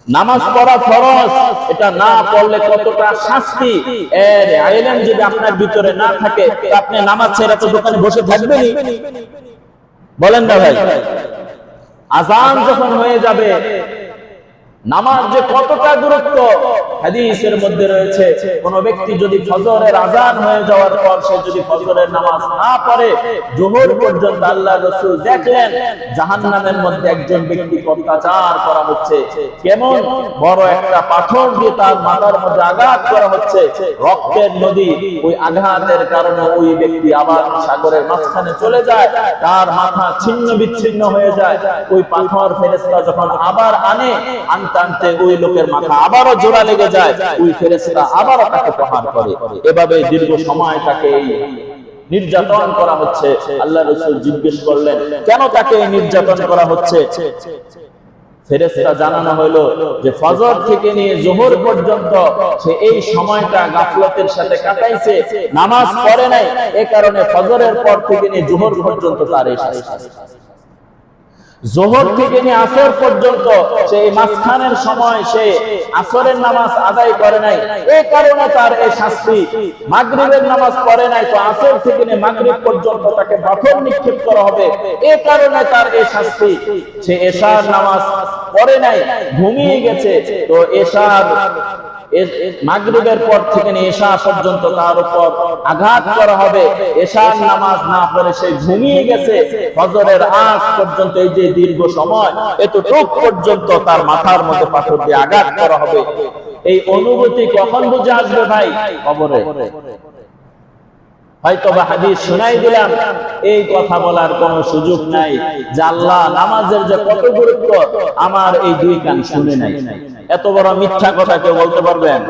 নামাজ পড়া ফরজ, এটা না পড়লে কতটা শাস্তি, এর ইলম যদি আপনার ভিতরে না থাকে আপনি নামাজ ছেড়ে তো দোকানে বসে থাকবেনই, বলেন না ভাই? আযান যখন হয়ে যাবে, নামাজ যে কতটা গুরুত্ব হাদিসের মধ্যে রয়েছে, কোন ব্যক্তি যদি ফজরের আযান হয়ে যাওয়ার পর সে যদি ফজরের নামাজ না পড়ে যোহর পর্যন্ত, আল্লাহর রাসূল দেখলেন জাহান্নামের মধ্যে একজন ব্যক্তি অত্যাচার করা হচ্ছে, কেমন বড় একটা পাথর দিয়ে তার মাথার মধ্যে আঘাত করা হচ্ছে, রক্তের নদী, ওই আঘাতের কারণে ওই ব্যক্তি আবার সাগরের মাঝখানে চলে যায়, তার মাথা ছিন্ন বিচ্ছিন্ন হয়ে যায়। ওই পাথর ফেরেশতা যখন আবার আনতে ওই লোকের মাথা আবারও জোড়া লেগে যায়, ওই ফেরেশতা আবারও তাকে প্রহার করে। এভাবে দীর্ঘ সময় তাকে নির্যাতন করা হচ্ছে। আল্লাহর রাসূল জিজ্ঞেস করলেন, কেন তাকে নির্যাতন করা হচ্ছে? ফেরেশতা জানানো হলো যে ফজর থেকে নিয়ে যোহর পর্যন্ত সে এই সময়টা গাফলতের সাথে কাটাইছে, নামাজ পড়ে নাই, এই কারণে ফজরের পর থেকে নিয়ে যোহর পর্যন্ত তার এই শাস্তি। যোহর থেকে নিয়ে আসর পর্যন্ত সেই মাঝখানের সময় সে আসরের নামাজ আদায় করে নাই, এই কারণে তার এই শাস্তি। মাগরিবের নামাজ পড়ে নাই, তো আসর থেকে নিয়ে মাগরিব পর্যন্ত তাকে পাথর নিক্ষেপ করা হবে, এই কারণে তার এই শাস্তি। সে এশার নামাজ পড়ে নাই, ঘুমিয়ে গেছে, তো এশার মাগরিবের পর থেকে নিয়ে এশা পর্যন্ত তার উপর আঘাত করা হবে। এশার নামাজ না পড়ে সে ঘুমিয়ে গেছে, ফজরের আগ পর্যন্ত এই যে দীর্ঘ সময়, এতটুক পর্যন্ত তার মাথার মধ্যে পাথর দিয়ে আঘাত করা হবে। এই অনুভূতি কখন বুঝে আসবে ভাই? কবরে। হয়তো বা হাদিস শোনাই দিলাম, এই কথা বলার কোনো সুযোগ নাই যে আল্লাহ নামাজের যে কত গুরুত্ব আমার এই দুই কান শুনে নাই। এত বড় মিথ্যা কথা কেউ বলতে পারবেন?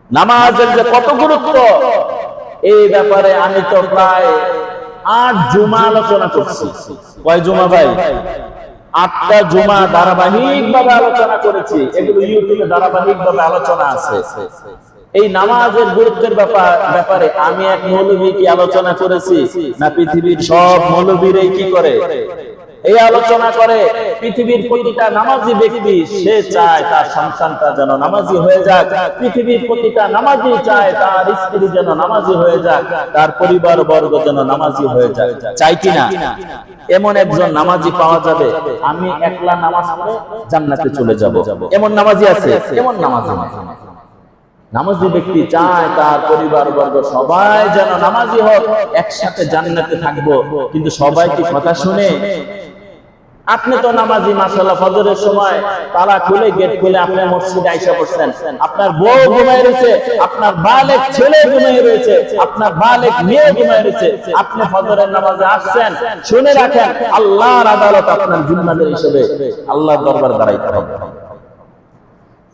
নামাজের যে কত গুরুত্ব এই ব্যাপারে আমি তো প্রায় 8 জুমা আলোচনা করছি। কয় জুমা ভাই? 8টা জুমা ধারাবাহিক ভাবে আলোচনা করেছি। এগুলো ইউটিউবে ধারাবাহিক ভাবে আলোচনা আছে। এই নামাজের গুরুত্বের ব্যাপারে আমি এক মৌলবী কি আলোচনা করেছি না পৃথিবীর সব মৌলবীরাই কি করে? এই আলোচনা করে পৃথিবীর প্রতিটা নামাজি ব্যক্তি সে চায় তার সন্তানটা যেন নামাজি হয়ে যাক, পৃথিবীর প্রতিটা নামাজি চায় তার স্ত্রী যেন নামাজি হয়ে যাক, তার পরিবার বর্গ যেন নামাজি হয়ে যাক। চাই কিনা? এমন একজন নামাজি পাওয়া যাবে আমি একলা নামাজ পড়ে জান্নাতে চলে যাব, এমন নামাজি আছে? এমন নামাজি নামাজি ব্যক্তি চায় তার পরিবার বর্গ সবাই যেন নামাজি হোক, একসাথে জান্নাতে থাকবো। কিন্তু সবাই কি কথা শুনে? আপনি তো নামাজি, মাশাআল্লাহ, ফজরের সময় তালা খুলে গেট খুলে আপনি মসজিদে আইসা পড়ছেন, আপনার বউ ঘুমায় রয়েছে, আপনার বালেক ছেলে ঘুমায় রয়েছে, আপনার বালেক মেয়ে ঘুমায় রয়েছে, আপনি ফজরের নামাজে আসছেন। শুনে রাখেন, আল্লাহর আদালত আপনার জিম্মাদার হিসেবে আল্লাহর দরবার দাঁড়াইতে হবে।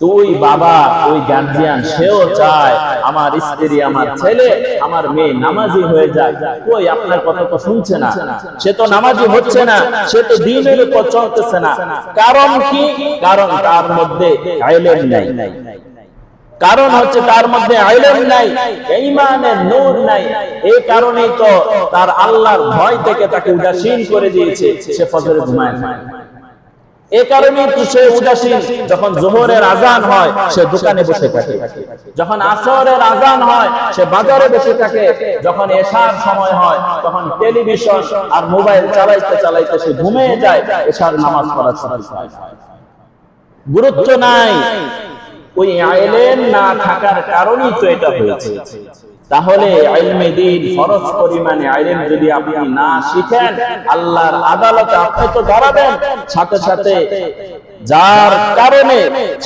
তুই বাবা, ওই গার্জিয়ান, সেও চায় আমার স্ত্রী, আমার ছেলে, আমার মেয়ে নামাজি হয়ে যায়। কই আপনার কথা তো শুনছে না, সে তো নামাজি হচ্ছে না, সে তো দ্বীনের উপর চলতেছে না। কারণ কি? কারণ তার মধ্যে ইলম নাই। কারণ হচ্ছে তার মধ্যে ইলম নাই, ঈমানের নূর নাই। এই কারণেই তো তার আল্লাহর ভয় থেকে তাকে উদাসীন করে দিয়েছে, সে ফজরে ঘুমায় না। এই কারণে সে উদাসীন। যখন যোহরের আযান হয় সে দোকানে বসে থাকে, যখন আসরের আযান হয় সে বাজারে বসে থাকে, যখন এশার সময় হয় তখন টেলিভিশন আর মোবাইল চালাইতে চালাইতে সে ঘুমিয়ে যায়। এশার নামাজ পড়ার সময় গুরুত্ব নাই। ওই ইলম না থাকার কারণেই তো এটা হয়েছে। তাহলে ইলমে দ্বীন, ফরজ পরিমাণে ইলম যদি আপনি না শিখেন, আল্লাহর আদালতে আপনি তো দাঁড়াবেন। সাথে সাথে যার কারণে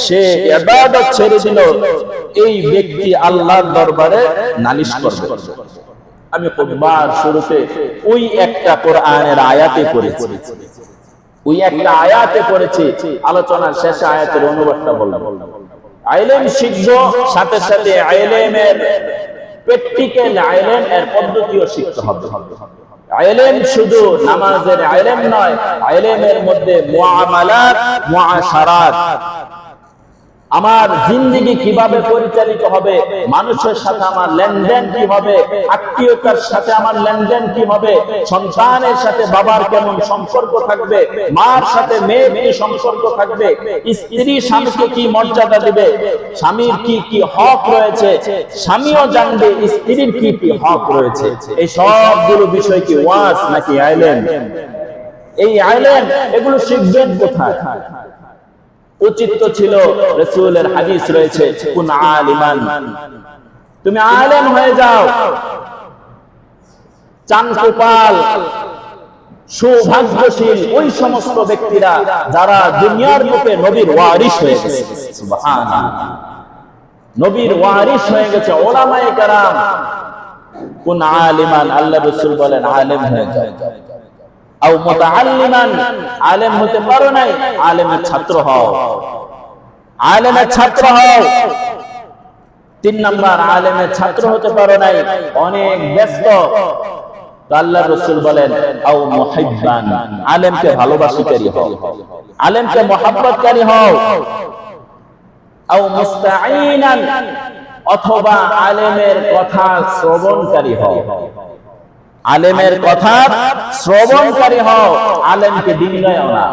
সে ইবাদত ছেড়ে দিল, এই ব্যক্তি আল্লাহর দরবারে নালিশ করবে। আমি খুতবার শুরুতে ওই একটা কোরআনের আয়াতে পড়েছি, ওই একটা আয়াতে পড়েছি, আলোচনার শেষে আয়াতের অনুবাদটা বললাম। ইলম শিখবো, সাথে সাথে ইলমের প্র্যাকটিক্যাল ইলম এর পদ্ধতিও শিখতে হবে। ইলম শুধু নামাজের ইলম নয়, ইলমের মধ্যে মুআমালাত, মুআশারাত, আমার জিন্দেগি কিভাবে পরিচালিত হবে, মানুষের সাথে আমার লেনদেন কি হবে, আত্মীয়তার সাথে আমার লেনদেন কি হবে, সন্তানের সাথে বাবার কেমন সম্পর্ক থাকবে, মার সাথে মেয়ের কি সম্পর্ক থাকবে, স্ত্রী স্বামীকে কি মর্যাদা দিবে, স্বামীর কি কি হক রয়েছে, স্বামীও জানবে স্ত্রীর কি কি হক রয়েছে। এই সবগুলো বিষয় কি ওয়াজ নাকি আইলেম? এই আইলেম এগুলো শিখবেন কোথায়? উচিত তো ছিল, রাসূলের হাদিস রয়েছে, কুন আলিমান, তুমি আলেম হয়ে যাও। চানকোপাল সৌভাগ্যশীল ওই সমস্ত ব্যক্তিরা যারা দুনিয়ার বুকে নবীর ওয়ারিস হয়ে গেছে, সুবহানাল্লাহ, নবীর ওয়ারিস হয়ে গেছে উলামায়ে কেরাম। কুন আলিমান, আল্লাহ রাসূল বলেন আলেম হয়ে যাও। আও মুতাআল্লিমান, আলেম হতে পারো নাই, আলেমের ছাত্র হও, আলেমের ছাত্র হও। 3 নাম্বার, আলেমের ছাত্র হতে পারো নাই, অনেক ব্যস্ত, তো আল্লাহ রাসূল বলেন আও মুহিব্বান, আলেমকে ভালোবাসিকারী হও, আলেমকে মহব্বতকারী হও। আও মুস্তাঈনান, অথবা আলেমের কথা শ্রবণকারী হও, আলেমের কথা শ্রবণকারী হও, আলেমকে ডিঙ্গায়ও না।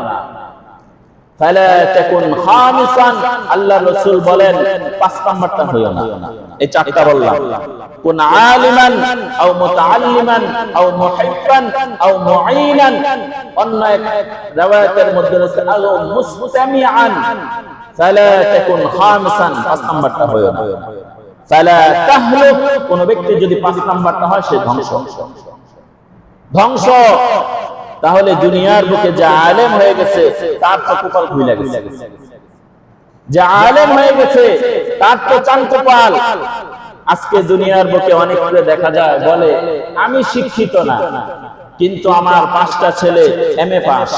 ফালা তাকুন খামিসান, আল্লাহ রাসূল বলেন 5 নাম্বারটা হইও না। এই 4টা বললাম, কুন আলিমান আও মুতাআল্লিমান আও মুহিব্বান আও মুঈনান। অন্য এক riwayat-এর মধ্যে আছে আও মুস্তামিআন। ফালা তাকুন খামিসান, 5 নাম্বারটা হইও না। ফালা তাহলুক, কোন ব্যক্তি যদি 5 নাম্বারটা হয় সে ধ্বংস, ধ্বংস। তাহলে দুনিয়ার বুকে যে আলেম হয়ে গেছে তার তো কপাল খুলে গেছে, যে আলেম হয়ে গেছে তার তো চান কপাল। আজকে দুনিয়ার বুকে অনেক করে দেখা যায়, বলে আমি শিক্ষিত না, কিন্তু আমার 5টা ছেলে MA pass,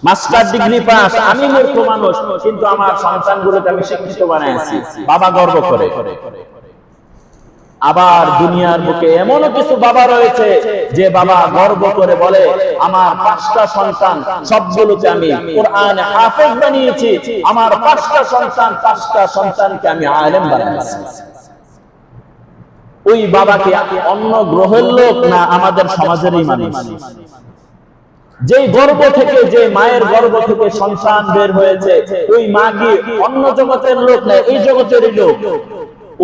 master degree pass, আমি মূর্খ মানুষ, কিন্তু আমার সন্তানগুলোকে আমি শিক্ষিত বানাইছি, বাবা গর্ব করে। আবার দুনিয়ার বুকে এমনও কিছু বাবা রয়েছে যে বাবা গর্ব করে বলে আমার 5টা সন্তান সবগুলোকে আমি কোরআনে হাফেজ বানিয়েছি, আমার 5টা সন্তানকে আমি আলেম বানিয়েছি। ওই বাবাকে অন্য গ্রহের লোক না আমাদের সমাজেরই মানুষ? যেই গর্ভ থেকে, যে মায়ের গর্ভ থেকে সন্তান বের হয়েছে, ওই মা কি অন্য জগতের লোক না, এই জগতেরই লোক।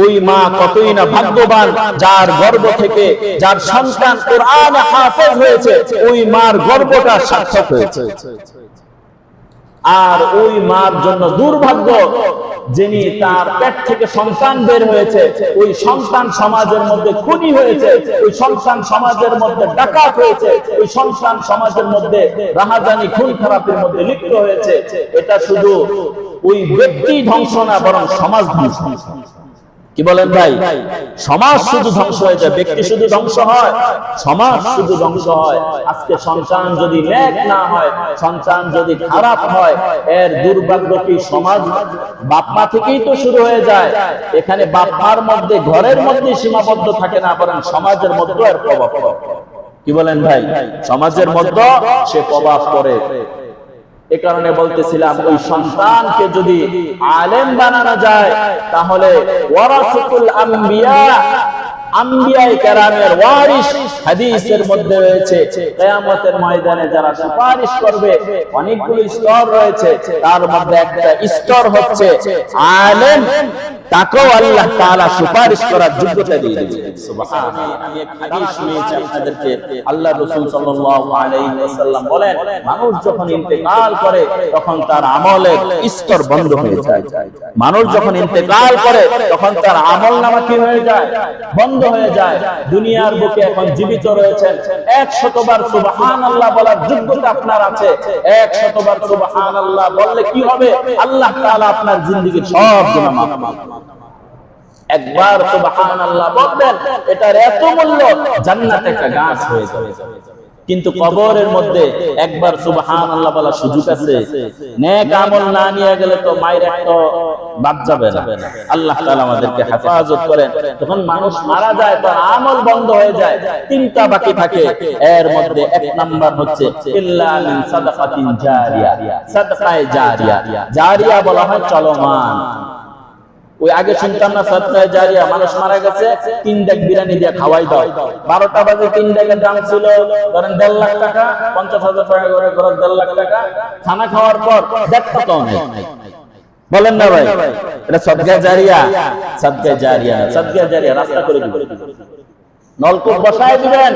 ওই মা কতই না ভাগ্যবান, যার গর্ভ থেকে যার সন্তান কোরআনে হাফেজ হয়েছে, ওই মার গর্ভটা সার্থক হয়েছে। আর ওই মার জন্য দুর্ভাগ্য, যিনি তার পেট থেকে সন্তান বের হয়েছে, ওই সন্তান সমাজের মধ্যে খুনি হয়েছে, ওই সন্তান সমাজের মধ্যে ডাকাত হয়েছে, ওই সন্তান সমাজের মধ্যে রাহাজানি খুন খারাপের মধ্যে লিপ্ত হয়েছে। এটা শুধু ওই ব্যক্তি ধ্বংস না, বরং সমাজ ধ্বংস। কি বলেন ভাই? সমাজ শুধু ধ্বংস হয়ে যায়, ব্যক্তি শুধু ধ্বংস হয়, সমাজ শুধু ধ্বংস হয়। আজকে সন্তান যদি নেক না হয়, সন্তান যদি খারাপ হয়, এর দুর্ভাগ্য কি সমাজ বাপ মা থেকেই তো শুরু হয়ে যায়। এখানে বাপ মার মধ্যে, ঘরের মধ্যে সীমাবদ্ধ থাকে না, বরং সমাজের মধ্যে এর প্রভাব পড়ে। কি বলেন ভাই? সমাজের মধ্যে সে প্রভাব পড়ে। এ কারণে বলতেছিলাম, ওই সন্তানকে যদি আলেম বানানো যায়, তাহলে ওয়ারাসাতুল আম্বিয়া, আম্বিয়ায়ে কেরামের ওয়ারিস হাদিসের মধ্যে রয়েছে, কিয়ামতের ময়দানে যারা সুপারিশ করবে, অনেকগুলো স্তর রয়েছে, তার মধ্যে একটা স্তর হচ্ছে আলেম, তাকেও আল্লাহ তাআলা সুপারিশ করার যোগ্যতা দিয়ে দিবেন। সুবহানাল্লাহ। আমি এক হাদিস শুনিয়েছি আপনাদেরকে, আল্লাহ রাসূল সাল্লাল্লাহু আলাইহি ওয়াসাল্লাম বলেন, মানুষ যখন ইন্তেকাল করে তখন তার আমলের স্তর বন্ধ হয়ে যায়। মানুষ যখন ইন্তেকাল করে তখন তার আমলনামা কি হয়ে যায়? বন্ধ হয়ে যায়। দুনিয়ার বুকে এখন জীবিত রয়েছেন, 100 বার সুবহানাল্লাহ বলার যোগ্যতা আপনার আছে। 100 বার সুবহানাল্লাহ বললে কি হবে? আল্লাহ তাআলা আপনার জিন্দেগীর সব গুনাহ মাফ করবেন। একবার সুবহানাল্লাহ বলবেন, এটার এত মূল্য, জান্নাতে একটা গাছ হয়ে যাবে। কিন্তু কবরের মধ্যে একবার সুবহানাল্লাহ বলার সুযোগ আছে। নেক আমল না নিয়ে গেলে তো মায়ের একটা বাদ যাবে না। আল্লাহ তাআলা আমাদেরকে হেফাজত করেন। তখন মানুষ মারা যায়, তার আমল বন্ধ হয়ে যায়, তিনটা বাকি থাকে। এর মধ্যে এক নাম্বার হচ্ছে ইল্লা মিন সাদাকাতিন জারিয়া, সাদকায়ে জারিয়া। জারিয়া বলা হয় চলমান। ওই আগে শুনতাম না সাদকায়ে জারিয়া, মানুষ মারা গেছে 3 ডেক বিরিয়ানি দিয়ে খাওয়াই দাও। 12টা বাজে 3 ডেকের দাম ছিল ধরেন 1.5 লাখ টাকা, 50,000 টাকা করে খরচ, 1.5 লাখ টাকা। খানা খাওয়ার পর 1.5 টাকাও নেই। বলেন না ভাই, এটা সাদকায়ে জারিয়া? সাদকায়ে জারিয়া না, সাদকায়ে জারিয়া রাস্তা করে দিবেন, নলকূপ বসায় দিবেন,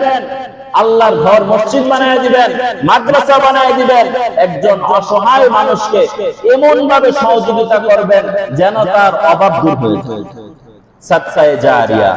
আল্লাহর ঘর মসজিদ বানায় দিবেন, মাদ্রাসা বানায় দিবেন, একজন অসহায় মানুষকে এমন ভাবে সহযোগিতা করবেন যেন তার অভাব দূর হয়ে যায়। সাদকায়ে জারিয়া।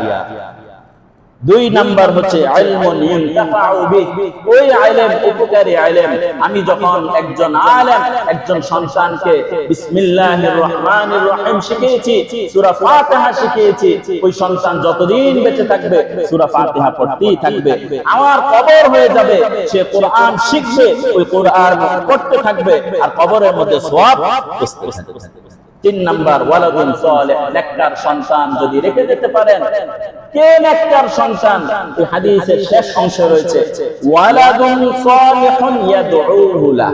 2 নাম্বার হচ্ছে ইলমুন ইনতাফাউ বিহি, ওই ইলম উপকারী ইলম। আমি যখন একজন আলেম, একজন সন্তানকে বিসমিল্লাহির রহমানির রহিম শিখিয়েছি, সূরা ফাতিহা শিখিয়েছি, ওই সন্তান যতদিন বেঁচে থাকবে সূরা ফাতিহা পড়তেই থাকবে। আমার কবর হয়ে যাবে, সে কোরআন শিখবে, ওই কোরআন পড়তে থাকবে, আর কবরের মধ্যে সওয়াব বুঝতে থাকবে। 3 নাম্বার ওয়ালাদুন সালেহ, নেককার সন্তান যদি রেখে যেতে পারেন। কে নেককার সন্তান? এই হাদিসের শেষ অংশে রয়েছে ওয়ালাদুন সালিহুন ইয়াদউহু লা,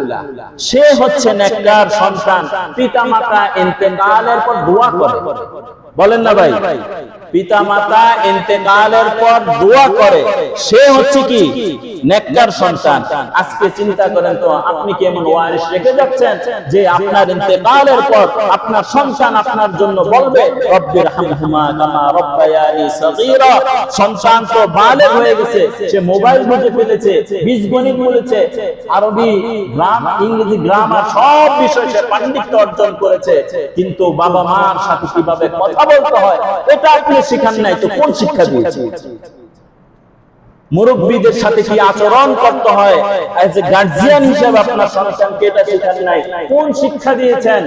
সে হচ্ছে নেককার সন্তান, পিতামাতা ইন্তেকালের পর দোয়া করে। বলেন না ভাই, পিতামাতা ইন্তেকালের পর দোয়া করে, সে হচ্ছে কি নেককার সন্তান। আজকে চিন্তা করেন তো, আপনি কি এমন ওয়ারিস রেখে যাচ্ছেন যে আপনার ইন্তেকালের পর আপনার সন্তান আপনার জন্য বলবে রব্বির হামহুমা কামা রব্বায়ানি সগীরা? সন্তান তো বালেগ হয়ে গেছে, সে মোবাইল বুঝে ফেলেছে, বীজগণিত বলেছে, আরবি ইংরেজি গ্রামার সব বিষয়ে সে পাণ্ডিত্য অর্জন করেছে, কিন্তু বাবা মার সাথে কিভাবে কথা বলতে হয় এটা আপনি শিখান নাই, তো কোন শিক্ষা দিয়েছেন? মুরব্বীদের সাথে কি আচরণ করতে হয় এজ এ গার্জিয়ান হিসেবে আপনার সন্তানকে এটা শিখান নাই, কোন শিক্ষা দিয়েছেন?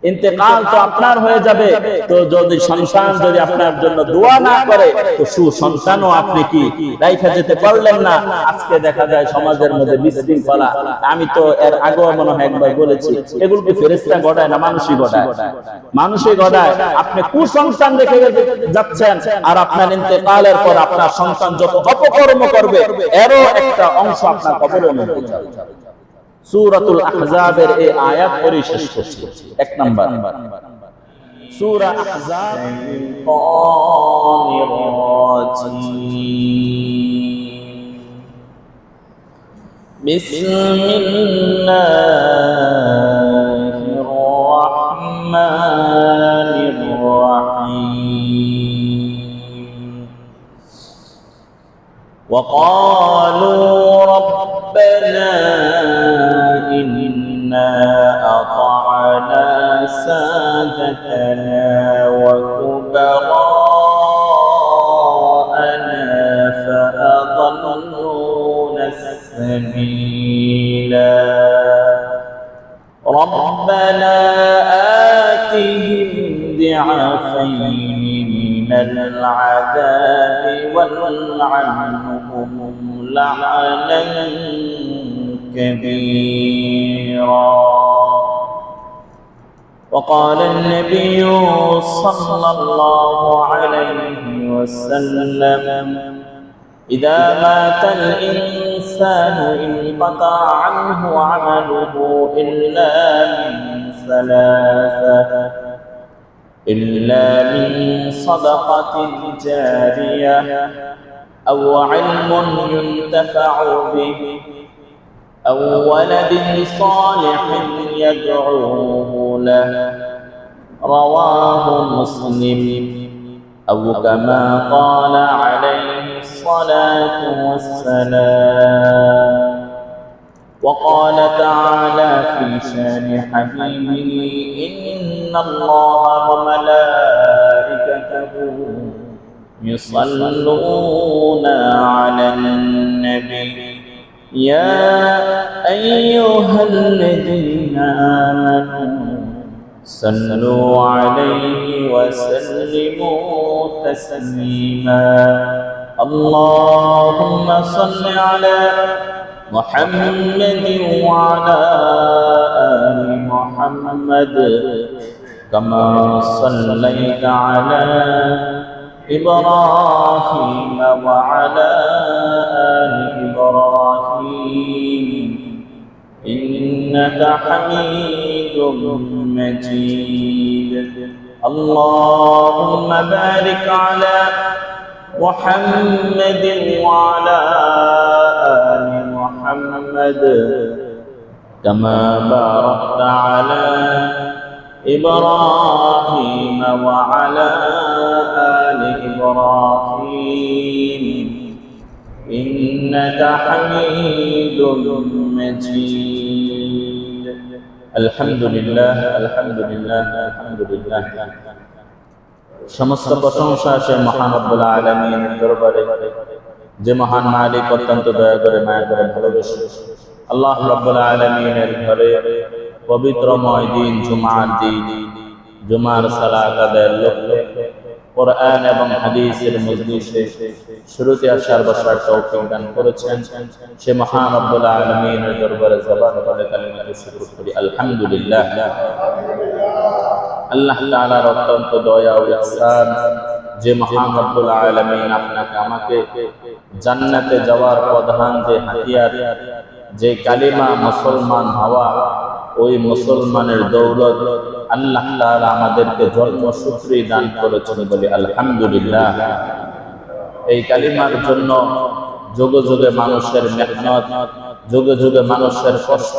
ইন্তেকাল তো আপনার হয়ে যাবে, তো যদি সন্তান যদি আপনার জন্য দোয়া না করে, তো সুসন্তানও আপনি কি রাইখা যেতে পারলেন না। আজকে দেখা যায় সমাজের মধ্যে বিশৃঙ্খলা। আমি তো এর আগেও মনে হয় একবার বলেছি, এগুলো কি ফেরেশতা গড়ায় না মানুষই গড়ায়? মানুষই গড়ায়। আপনি কুসন্তান রেখে যাচ্ছেন, আর আপনার ইন্তেকালের পর আপনার সন্তান যত অপকর্ম করবে এরও একটা অংশ আপনার কবরের মধ্যে যাবে। সূরাতুল আহজাবের এই আয়াত পড়ে শেষ করছি। 1 নাম্বার সূরা আহজাব, বিসমিল্লাহির রাহমানির রাহিম। وقالوا ربنا إنا أطعنا سادتنا وكبراءنا فأضلونا السبيلا ربنا آتهم ضعفين من العذاب والعنهم لعنا كبيرا. وقال النبي صلى الله عليه وسلم إذا مات الإنسان انقطع عنه عمله إلا من ثلاثة، إلا من صدقة جارية أو علم ينتفع به أو ولد صالح يدعوه له. رواه مسلم. أو كما قال عليه الصلاة والسلام. وقال تعالى في شان حبيبه إن الله وملائكته يصلون على النبي يا أيها الذين آمنوا صلوا عليه وسلموا تسليما. اللهم صل على محمد وعلى آل محمد كما صليت على إبراهيم وعلى آل إبراهيم إنك حميد مجيد اللهم بارك على محمد وعلى آل محمد كما باركت على إبراهيم وعلى آل إبراهيم إنك حميد مجيد الحمد لله الحمد لله الحمد لله সমস্ত প্রশংসা সে মহান রব্বুল আলামিনের দরবারে যে মহান মালিক অত্যন্ত দয়া করে মায়া করে ভালোবাসে আল্লাহ রব্বুল আলামিনের ঘরে পবিত্রময় দিন জুমার দিন জুমার সালাত আদায়ের লক্ষ্যে কোরআন এবং হাদিসের মজলিসে শুরুতে আসার বসার তৌফিক দান করেছেন সে মহান রব্বুল আলামিনের দরবারে জবান করে কালিমাতে শুকর করি আলহামদুলিল্লাহ আল্লাহ তাআলার অত্যন্ত দয়া ও ইহসান যে মহান রব্বুল আলামিন আপনাকে আমাকে জান্নাতে যাওয়ার প্রধান যে হাতিয়ার যে কালিমা মুসলমান হওয়া ওই মুসলমানের দৌলত আল্লাহ তাআলা আমাদেরকে জন্মসূত্রে দান করেছেন বলে আলহামদুলিল্লাহ এই কালিমার জন্য যুগে যুগে মানুষের মেহনত যুগে যুগে মানুষের কষ্ট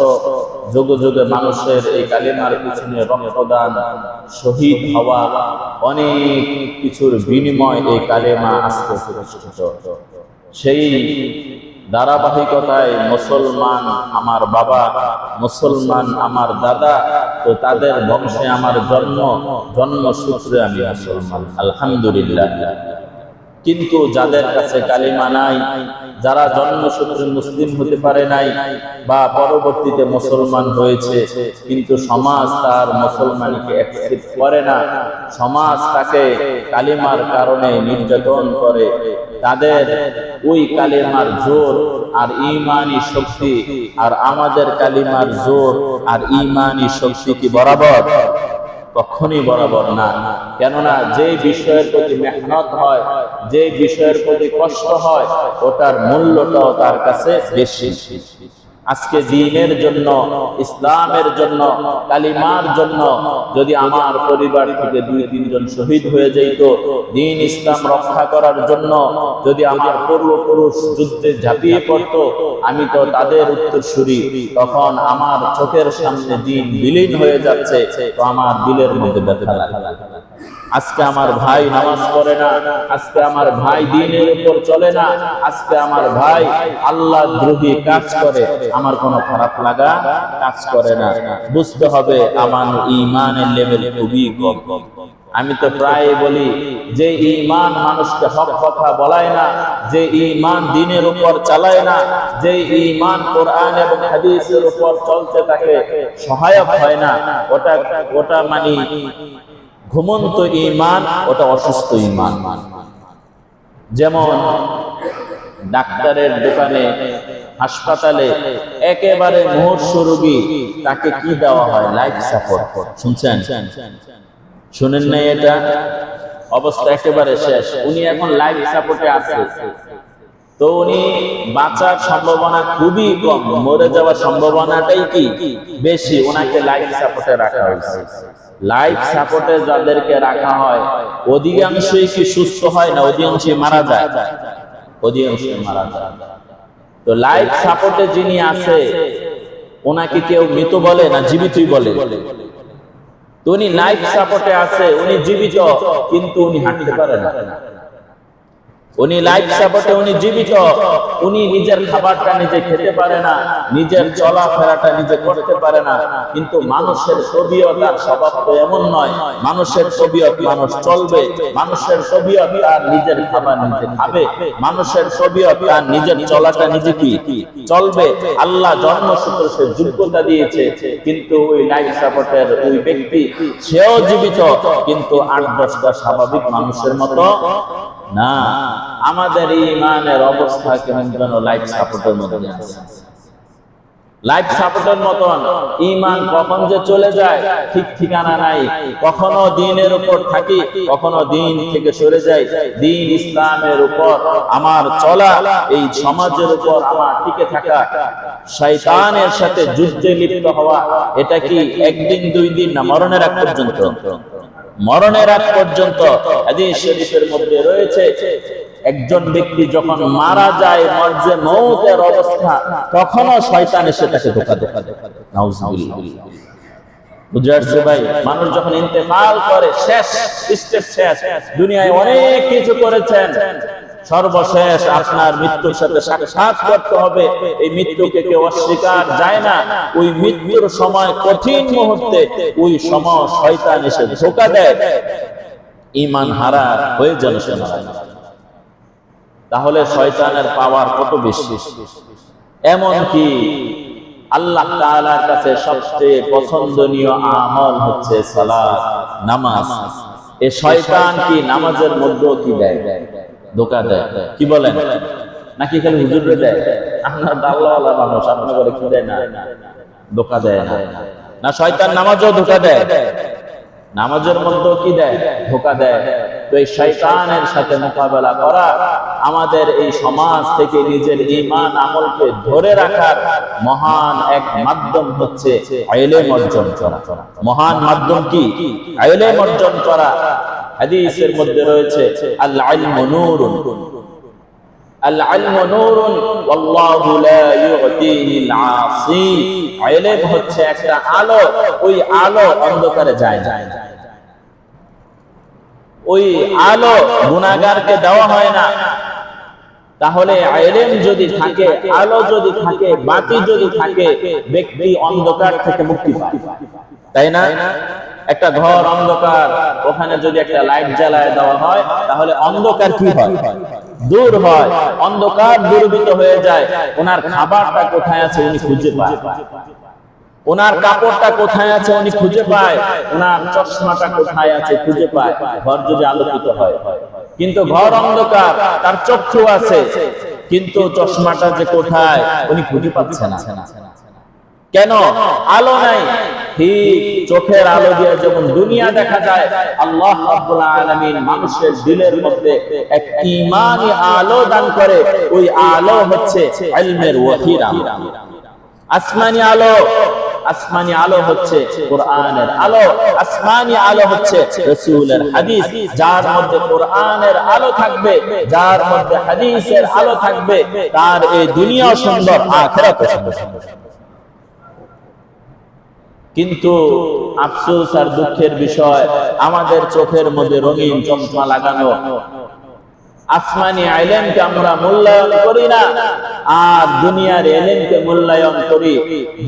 যুগে যুগে মানুষের এই কালিমার পিছনে রক্তদান শহীদ হওয়া অনেক কিছুর বিনিময় এই কালিমা আজকে প্রতিষ্ঠিত সেই ধারাবাহিকতায় মুসলমান আমার বাবা মুসলমান আমার দাদা তো তাদের বংশে আমার জন্মসূত্রে আমি মুসলমান আলহামদুলিল্লাহ কিন্তু যাদের কাছে কালিমা নাই যারা জন্মসূত্রে মুসলিম হতে পারে নাই বা পরবর্তীতে মুসলমান হয়েছে কিন্তু সমাজ তার মুসলমানকে অ্যাকসেপ্ট করে না সমাজ তাকে কালিমার কারণে নির্যাতন করে তাদের ওই কালিমার জোর আর ঈমানি শক্তি আর আমাদের কালিমার জোর আর ঈমানি শক্তি কি বরাবর কখনই বরাবর না কেননা যে বিষয়ের প্রতি মেহনত হয় যে বিষয়ের প্রতি কষ্ট হয় ওটার মূল্যটাও তার কাছে বেশি আজকে দ্বীনের জন্য ইসলামের জন্য কালিমার জন্য যদি আমার পরিবার থেকে 2-3 জন শহীদ হয়ে যেত দ্বীন ইসলাম রক্ষা করার জন্য যদি আমার পূর্বপুরুষ যুদ্ধে ঝাঁপিয়ে পড়তো আমি তো তাদের উত্তরসূরি তখন আমার চোখের সামনে দ্বীন বিলীন হয়ে যাচ্ছে তো আমার দিলের মধ্যে ব্যথা লাগে আজকে আমার ভাই নামাজ পড়ে না আজকে আমার ভাই দ্বীনের উপর চলে না আজকে আমার ভাই আল্লাহ দ্রোহী কাজ করে আমার কোনো খারাপ লাগা কাজ করে না বুঝতে হবে আমার ঈমানের লেভেল খুবই কম আমি তো প্রায় বলি যে ঈমান মানুষকে হক কথা বলায় না যে ঈমান দ্বীনের উপর চালায় না যে ঈমান কোরআন এবং হাদিসের উপর চলতে থাকে সহায়ক হয় না ওটা মানে ঘুমন্ত ঈমান ওটা অসুস্থ ঈমান যেমন ডাক্তারের দোকানে হাসপাতালে একেবারে মুমূর্ষু রোগী তাকে কি দেওয়া হয় লাইফ সাপোর্ট শুনছেন শুনেন না এটা অবস্থা একেবারে শেষ উনি এখন লাইফ সাপোর্টে আছে তো উনি বাঁচার সম্ভাবনা খুবই কম মরে যাওয়ার সম্ভাবনাটাই কি বেশি ওনাকে লাইফ সাপোর্টে রাখা হয়েছে লাইফ সাপোর্টে যাদেরকে রাখা হয় অধিকাংশই কি সুস্থ হয় না অধিকাংশই মারা যায় অধিকাংশই মারা যায় তো লাইফ সাপোর্টে যিনি আছে ওনাকে কেউ মৃত বলে না জীবিতই বলে তো উনি লাইফ সাপোর্টে আছে উনি জীবিত কিন্তু উনি হাঁটতে পারে না উনি লাইফ সাপোর্টে উনি জীবিত উনি নিজের খাবারটা নিজে খেতে পারে না নিজের চলাফেরাটা নিজে করতে পারে না কিন্তু মানুষের তবিয়ত আর স্বভাব তো এমন নয় মানুষের তবিয়ত মানুষ চলবে মানুষের তবিয়ত আর নিজের খাবার নিজে খাবে মানুষের তবিয়ত আর নিজের চলাটা নিজে কি চলবে আল্লাহ জন্মসূত্রে সে যোগ্যতা দিয়েছে কিন্তু ওই লাইফ সাপোর্টের ওই ব্যক্তি সেও জীবিত কিন্তু 8-10টা স্বাভাবিক মানুষের মতো না, আমাদের ঈমানের অবস্থা কেমন যেন লাইফ সাপোর্টের মধ্যে আছে। লাইফ সাপোর্টের মতন ঈমান কখন যে চলে যায় ঠিক ঠিকানা নাই। কখনো দ্বীনের উপর থাকি, কখনো দ্বীন থেকে সরে যাই। দ্বীন ইসলামের উপর আমার চলা, এই সমাজের উপর আমার টিকে থাকা, শয়তানের সাথে যুদ্ধে লিপ্ত হওয়া, এটা কি একদিন দুই দিন না, মরণের আগ পর্যন্ত। মরণের আগ পর্যন্ত। হাদিস শরীফের মধ্যে রয়েছে, একজন ব্যক্তি যখন মারা যায়, মরজে মৌতের অবস্থা, তখনও শয়তান এসে তাকে ধোঁকা দেয়। নাউজুবিল্লাহ। বুঝতে পারছো ভাই? মানুষ যখন ইন্তেকাল করে, শেষ স্টেজ, শেষ। দুনিয়ায় অনেক কিছু করেছেন, সর্বশেষ আপনার মৃত্যুর সাথে সাক্ষাৎ করতে হবে। এই মৃত্যুকে কেউ অস্বীকার যায় না। ওই মৃত্যুর সময়, কঠিন মুহূর্তে, ওই সময় শয়তান এসে ধোঁকা দেয়, ঈমান হারা হয়ে যেন সে মারা যায়। তাহলে শয়তানের পাওয়ার কত বেশি। এমন কি আল্লাহ তাআলার কাছে সবচেয়ে পছন্দনীয় আমল হচ্ছে সালাত, নামাজ। এই শয়তান কি নামাজের মধ্যেও কি দেয়? ধোঁকা দেয়। কি বলেন? নাকি খালি হুজুরে দেয়? আপনার আল্লাহওয়ালা মানুষ, আপনার করে কি দেয়? না, ধোঁকা দেয় না। না, শয়তান নামাজও ধোঁকা দেয়, নামাজের মধ্যেও কি দেয়? ধোঁকা দেয়। তো এই শয়তানের সাথে মোকাবেলা করা, আমাদের এই সমাজ থেকে নিজের ঈমান আমলকে ধরে রাখার মহান এক মাধ্যম হচ্ছে ইলম অর্জন করা। মহান মাধ্যম কি? ইলম অর্জন করা। হাদিসের মধ্যে রয়েছে, আল ইলমু নূরুন, আল ইলমু নূরুন ওয়াল্লাহু লা ইউতিহিল আসি। ইলম হচ্ছে একটা আলো, ওই আলো অন্ধকারে যায় না। ওই আলো গুনাহগারকে দেওয়া হয় না। তাহলে ইলম যদি থাকে, আলো যদি থাকে, বাতি যদি থাকে, ব্যক্তি অন্ধকার থেকে মুক্তি পায়, তাই না? একটা ঘর অন্ধকার, ওখানে যদি একটা লাইট জ্বালায় দেওয়া হয়, তাহলে অন্ধকার কি হয়? দূর হয়। অন্ধকার দূরীভূত হয়ে যায়। ওনার খাবারটা কোথায় আছে উনি খুঁজে পায়, ওনার কাপড়টা কোথায় আছে উনি খুঁজে পায়, ওনার চশমাটা কোথায় আছে খুঁজে পায়, ঘর যদি আলোকিত হয়। কিন্তু ঘর অন্ধকার, তার চক্ষু আছে, কিন্তু চশমাটা যে কোথায় উনি খুঁজে পাচ্ছে না। কেন? আলো নাই। ঠিক চোখের আলো দিয়ে যেমন দুনিয়া দেখা যায়, আল্লাহ রাব্বুল আলামিন মানুষের দিলের মধ্যে এক ঈমানি আলো দান করে। ওই আলো হচ্ছে ইলমের ওহীর আলো। আসমানি আলো, আসমানি আলো হচ্ছে কোরআনের আলো, আসমানি আলো হচ্ছে রাসূলের হাদিস। যার মধ্যে কোরআনের আলো থাকবে, যার মধ্যে হাদিসের আলো থাকবে, তার এই দুনিয়া সুন্দর, আখিরাতও সুন্দর। কিন্তু আফসোস আর দুঃখের বিষয়, আমাদের চোখের মধ্যে রঙিন চশমা লাগানো আসমানি ইলমকে আমরা মূল্যায়ন করি না, আর দুনিয়ার ইলমকে মূল্যায়ন করি।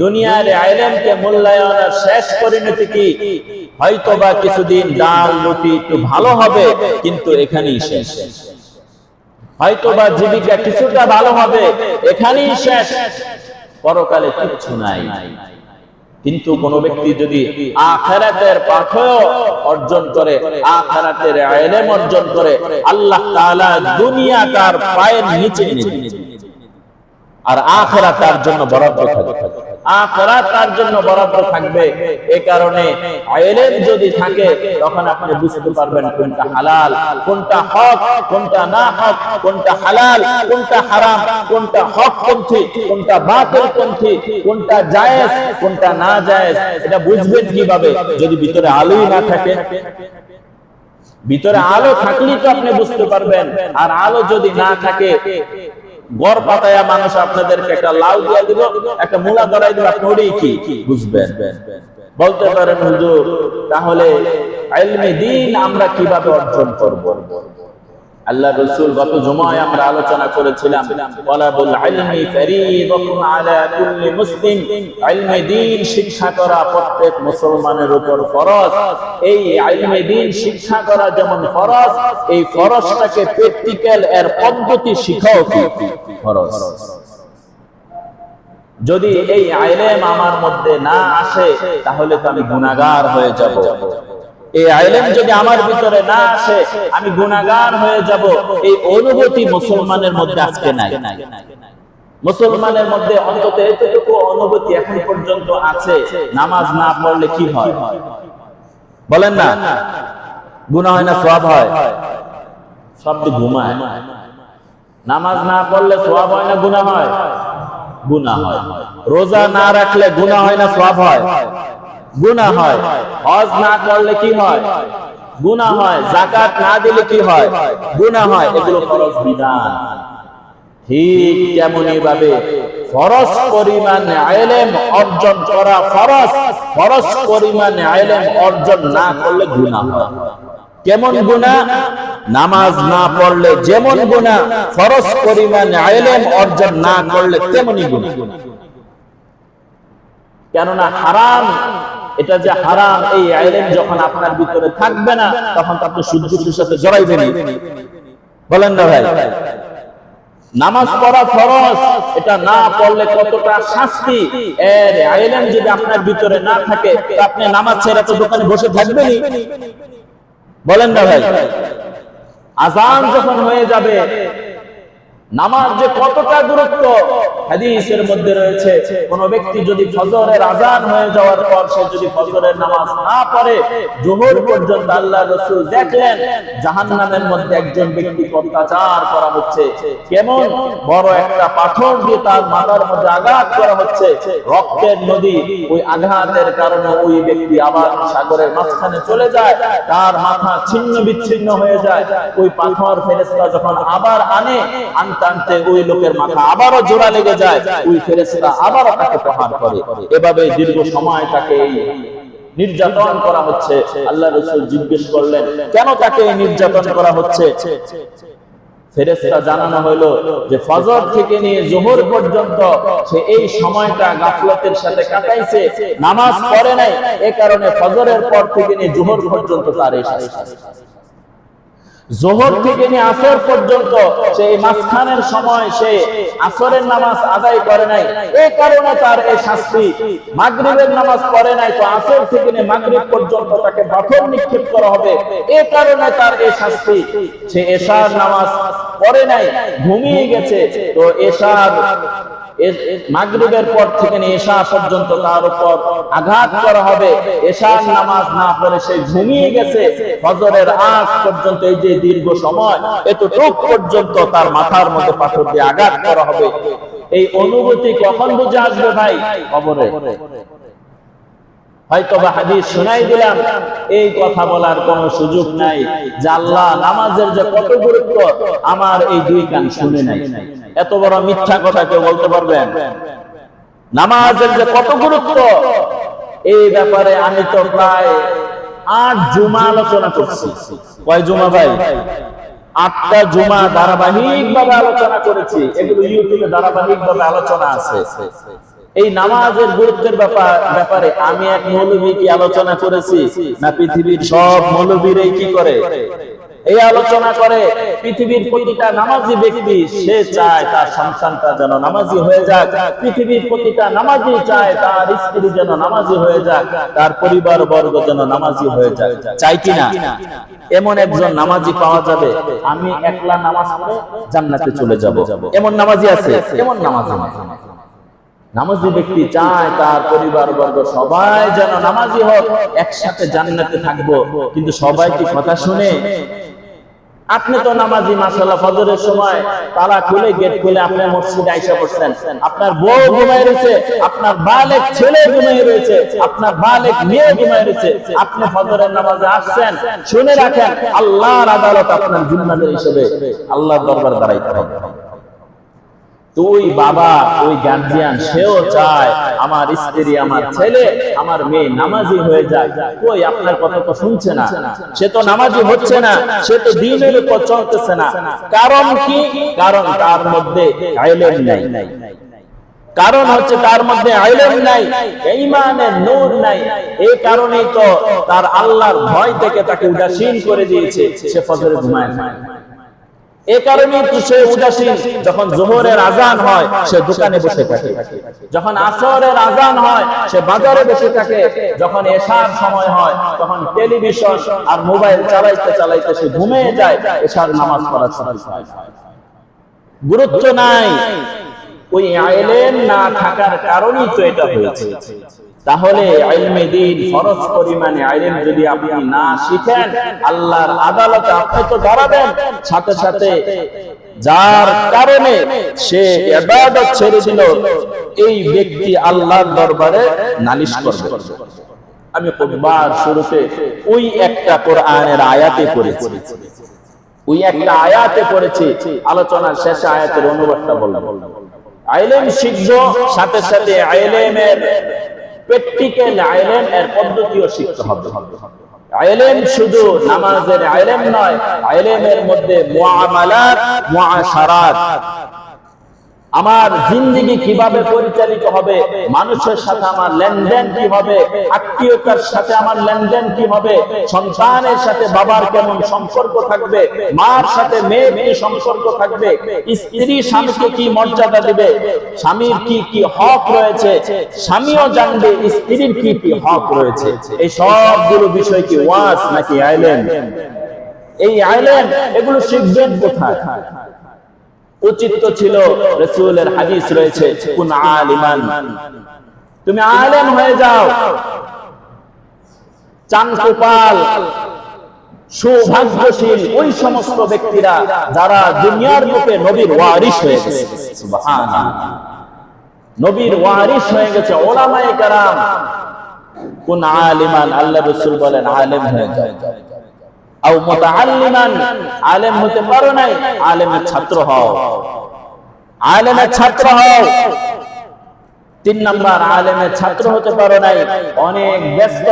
দুনিয়ার ইলমকে মূল্যায়নের শেষ পরিণতি কি? হয়তোবা কিছুদিন ডাল রুটি একটু ভালো হবে, কিন্তু এখানেই শেষ। হয়তোবা জীবিকা কিছুটা ভালো হবে, এখানেই শেষ। পরকালে কিচ্ছু নাই। কিন্তু কোন ব্যক্তি যদি আখিরাতের পাথেয় অর্জন করে, আখিরাতের ইলম অর্জন করে, আল্লাহ তাআলা দুনিয়া তার পায়ের নিচে এনে দিবেন, আর আখিরাত তার জন্য বরাদ্দ থাকবে। আখিরাত তার জন্য বরাদ্দ থাকবে। এই কারণে ইলম যদি থাকে, তখন আপনি বুঝতে পারবেন কোনটা হালাল, কোনটা হক, কোনটা না হক, কোনটা হালাল, কোনটা হারাম, কোনটা হক পন্থী, কোনটা বাতিল পন্থী, কোনটা জায়েজ, কোনটা না জায়েজ। এটা বুঝবেন কিভাবে? যদি ভিতরে আলোই না থাকে। ভিতরে আলো থাকলেই তো আপনি বুঝতে পারবেন। আর আলো যদি না থাকে, গড় পাতায়া মানুষ আপনাদেরকে একটা লাউ দিয়া দিব, একটা মূলা ধরাই দিব, আপনি ওটাই কি বুঝবেন? বলতে পারেন হুজুর, তাহলে ইলমে দ্বীন আমরা কিভাবে অর্জন করব? আল্লাহ রাসূল গত জুমায় আমরা আলোচনা করেছিলাম, তালাবুল ইলমি ফরিদাতুন আলা কুল্লি মুসলিম। ইলমে দ্বীন শিক্ষা করা প্রত্যেক মুসলমানের উপর ফরজ। এই ইলমে দ্বীন শিক্ষা করা যেমন ফরজ, এই ফরজটাকে প্র্যাকটিক্যাল এর পদ্ধতি শিখাও কি ফরজ। যদি এই ইলম আমার মধ্যে না আসে, তাহলে তো আমি গুনাহগার হয়ে যাব। এই ইলম যদি আমার ভিতরে না আসে আমি গুনাহগার হয়ে যাব, এই অনুভূতি মুসলমানের মধ্যে আজকে নাই। মুসলমানের মধ্যে অন্তত এতটুকু অনুভূতি এখন পর্যন্ত আছে, নামাজ না পড়লে কি হয় বলেন না? গুনাহ হয় না সওয়াব হয়? সব ঘুমায়। নামাজ না পড়লে সওয়াব হয় না গুনাহ হয়? গুনাহ হয়। রোজা না রাখলে গুনাহ হয় না সওয়াব হয়? গুনাহ হয়। হজ না করলে কি হয়? গুনাহ হয়। যাকাত না দিলে কি হয়? গুনাহ হয়। এগুলো ফরজ বিধান। ঠিক তেমনি ভাবে ফরজ পরিমাণ ইলম অর্জন করা ফরজ, ফরজ পরিমাণ ইলম অর্জন না করলে গুনাহ হয়। কেমন গুনাহ? নামাজ না পড়লে যেমন গুনাহ, ফরজ পরিমাণ ইলম অর্জন না করলে তেমনি গুনাহ। কেননা হারাম, এটা যে হারাম, এই ইলম যখন আপনার ভিতরে থাকবে না তখন তো আপনি সুদের সাথে জড়াইবেন, বলেন না ভাই? নামাজ পড়া ফরজ, এটা না পড়লে কতটা শাস্তি, এর ইলম যদি আপনার ভিতরে না থাকে তো আপনি নামাজ ছেড়ে তো দোকানে বসে থাকবেনই, বলেন না ভাই? আযান যখন হয়ে যাবে, নামাজ যে কতটা গুরুত্ব হাদিসের মধ্যে রয়েছে, কোন ব্যক্তি যদি ফজরের আযান হয়ে যাওয়ার পর সে যদি ফজরের নামাজ না পড়ে যোহর পর্যন্ত, আল্লাহর রাসূল দেখলেন জাহান্নামের মধ্যে একজন ব্যক্তিকে অত্যাচার করা হচ্ছে, কেমন বড় একটা পাথর দিয়ে তার মাথার মধ্যে আঘাত করা হচ্ছে, রক্তের নদী, ওই আঘাতের কারণে ওই ব্যক্তি আবার সাগরের মাঝখানে চলে যায়, তার মাথা ছিন্ন বিচ্ছিন্ন হয়ে যায়। ওই পাথর ফেরেশতা যখন আবার আনে, আনতে ওই লোকের মাথা আবারও জোড়া লেগে যায়, ওই ফেরেশতা আবারও তাকে প্রহার করে। এভাবে দীর্ঘ সময় তাকে নির্যাতন করা হচ্ছে। আল্লাহর রাসূল জিজ্ঞেস করলেন কেন তাকে নির্যাতন করা হচ্ছে? ফেরেশতা জানানো হলো যে ফজর থেকে নিয়ে যোহর পর্যন্ত সে এই সময়টা গাফলতের সাথে কাটাইছে, নামাজ পড়ে নাই, এই কারণে ফজরের পর থেকে নিয়ে যোহর পর্যন্ত তার এই শাস্তি। যোহর থেকে নিয়ে আসর পর্যন্ত সেই মাঝখানের সময় সে আসরের নামাজ আদায় করে নাই, এই কারণে তার এই শাস্তি। মাগরিবের নামাজ পড়ে নাই, তো আসর থেকে নিয়ে মাগরিব পর্যন্ত তাকে পাথর নিক্ষেপ করা হবে, এই কারণে তার এই শাস্তি। সে এশার নামাজ পড়ে নাই, ঘুমিয়ে গেছে, তো এশার মাগরিবের পর থেকে নিয়ে এশা পর্যন্ত তার উপর আঘাত করা হবে। এশার নামাজ না পড়ে সে ঘুমিয়ে গেছে, ফজরের আগ পর্যন্ত এই যে দীর্ঘ সময়, এতটুকু পর্যন্ত তার মাথার মধ্যে পাথর দিয়ে আঘাত করা হবে। এই অনুভূতি কখন বুঝে আসবে ভাই? কবরে। হয়তো বা হাদিস শোনাই দিলাম, এই কথা বলার কোনো সুযোগ নাই যে আল্লাহ নামাজের যে কত গুরুত্ব আমার এই দুই কান শুনে নাই। এত বড় মিথ্যা কথা কেউ বলতে পারবেন? নামাজের যে কত গুরুত্ব এই ব্যাপারে আমি তো প্রায় 8 জুমা আলোচনা করছি। কয় জুমা ভাই? 8টা জুমা ধারাবাহিক ভাবে আলোচনা করেছি। এগুলো ইউটিউবে ধারাবাহিক ভাবে আলোচনা আছে। এই নামাজের গুরুত্বের ব্যাপারে আমি এক মৌলভী কি আলোচনা করেছি না পৃথিবীর সব মৌলভীরাই কি করে? এই আলোচনা করে। পৃথিবীর প্রতিটা নামাজি ব্যক্তি সে চায় তার সন্তানটা যেন নামাজি হয়ে যাক, পৃথিবীর প্রতিটা নামাজি চায় তার স্ত্রী যেন নামাজি হয়ে যাক, তার পরিবার বর্গ যেন নামাজি হয়ে যাক। চাই কিনা? এমন একজন নামাজি পাওয়া যাবে আমি একলা নামাজ পড়ে জান্নাতে চলে যাব, এমন নামাজি আছে? এমন নামাজি নামাজি ব্যক্তি চায় তার পরিবার বর্গ সবাই যেন নামাজি হোক, একসাথে জান্নাতে থাকবো। কিন্তু সবাই কি কথা শুনে? আপনি তো নামাজি, মাশাআল্লাহ, ফজরের সময় তালা খুলে গেট খুলে আপনি মসজিদে আইসা পড়ছেন, আপনার বউ ঘুমায় রয়েছে, আপনার বালেক ছেলে ঘুমায় রয়েছে, আপনার বালেক মেয়ে ঘুমায় রয়েছে, আপনি ফজরের নামাজে আসছেন। শুনে রাখেন, আল্লাহর আদালত আপনার জিম্মাদার হিসেবে আল্লাহর দরবারে দাঁড়াইতে হবে। তুই বাবা, ওই গার্জিয়ান, সেও চায় আমার স্ত্রী, আমার ছেলে, আমার মেয়ে নামাজি হয়ে যায়। কই আপনার কথা তো শুনছে না, সে তো নামাজি হচ্ছে না, সে তো দ্বীনের উপর চলতেছে না। কারণ কি? কারণ তার মধ্যে ইলম নাই। কারণ হচ্ছে তার মধ্যে ইলম নাই, ঈমানের নূর নাই। এই কারণেই তো তার আল্লাহর ভয় থেকে তাকে উদাসীন করে দিয়েছে, সে ফজরে ঘুমায় না। এই কারণে সে উদাসীন। যখন যোহরের আজান হয় সে দোকানে বসে থাকে, যখন আসরের আজান হয় সে বাজারে বসে থাকে, যখন এশার সময় হয় তখন টেলিভিশন আর মোবাইল চালাইতে চালাইতে সে ঘুমিয়ে যায়। এশার নামাজ পড়ার সময় গুরুত্ব নাই। ওই ইলম না থাকার কারণেই তো এটা হয়েছে। তাহলে ইলমে দ্বীন ফরজ পরিমাণে ইলম যদি আপনি না শিখেন, আল্লাহর আদালতে আপনি তো দাঁড়াবেন, সাথে সাথে যার কারণে সে ইবাদত ছেড়ে দিল এই ব্যক্তি আল্লাহর দরবারে নালিশ করবে। আমি খুতবার শুরুতে ওই একটা কোরআনের আয়াতে পড়েছি, ওই একটা আয়াতে পড়েছি, আলোচনার শেষে আয়াতের অনুবাদটা বললাম। ইলম শিখবো, সাথে সাথে ইলমের প্র্যাকটিক্যাল ইলম এর পদ্ধতিও শিখতে হবে। ইলম শুধু নামাজের ইলম নয়, ইলমের মধ্যে মুআমালাত, মুআশারাত, আমার জিন্দেগি কিভাবে পরিচালিত হবে, মানুষের সাথে আমার লেনদেন কি হবে, আত্মীয়তার সাথে আমার লেনদেন কি হবে, সন্তানের সাথে বাবার কেমন সম্পর্ক থাকবে, মার সাথে মেয়ের কি সম্পর্ক থাকবে, স্ত্রী স্বামীকে কি মর্যাদা দিবে, স্বামীর কি কি হক রয়েছে, স্বামীও জানবে স্ত্রীর কি কি হক রয়েছে। এই সবগুলো বিষয় কি ওয়াজ নাকি ইলম? এই ইলম এগুলো শিখবেন কোথায়? উচিত ছিল, রাসূলের হাদিস রয়েছে, কুন আলিমান, তুমি আলেম হয়ে যাও। চানকোপাল সৌভাগ্যশীল ওই সমস্ত ব্যক্তিরা যারা দুনিয়ার বুকে নবীর ওয়ারিস হয়ে গেছে, সুবহানাল্লাহ, নবীর ওয়ারিস হয়ে গেছে উলামায়ে কেরাম। কুন আলিমান, আল্লাহ রাসূল বলেন আলেম হয়ে যাও। আও মুতাআল্লিমান, আলেম হতে পারো নাই, আলেমের ছাত্র হও, আলেমের ছাত্র হও। 3 নাম্বার, আলেমের ছাত্র হতে পারো নাই, অনেক ব্যস্ত,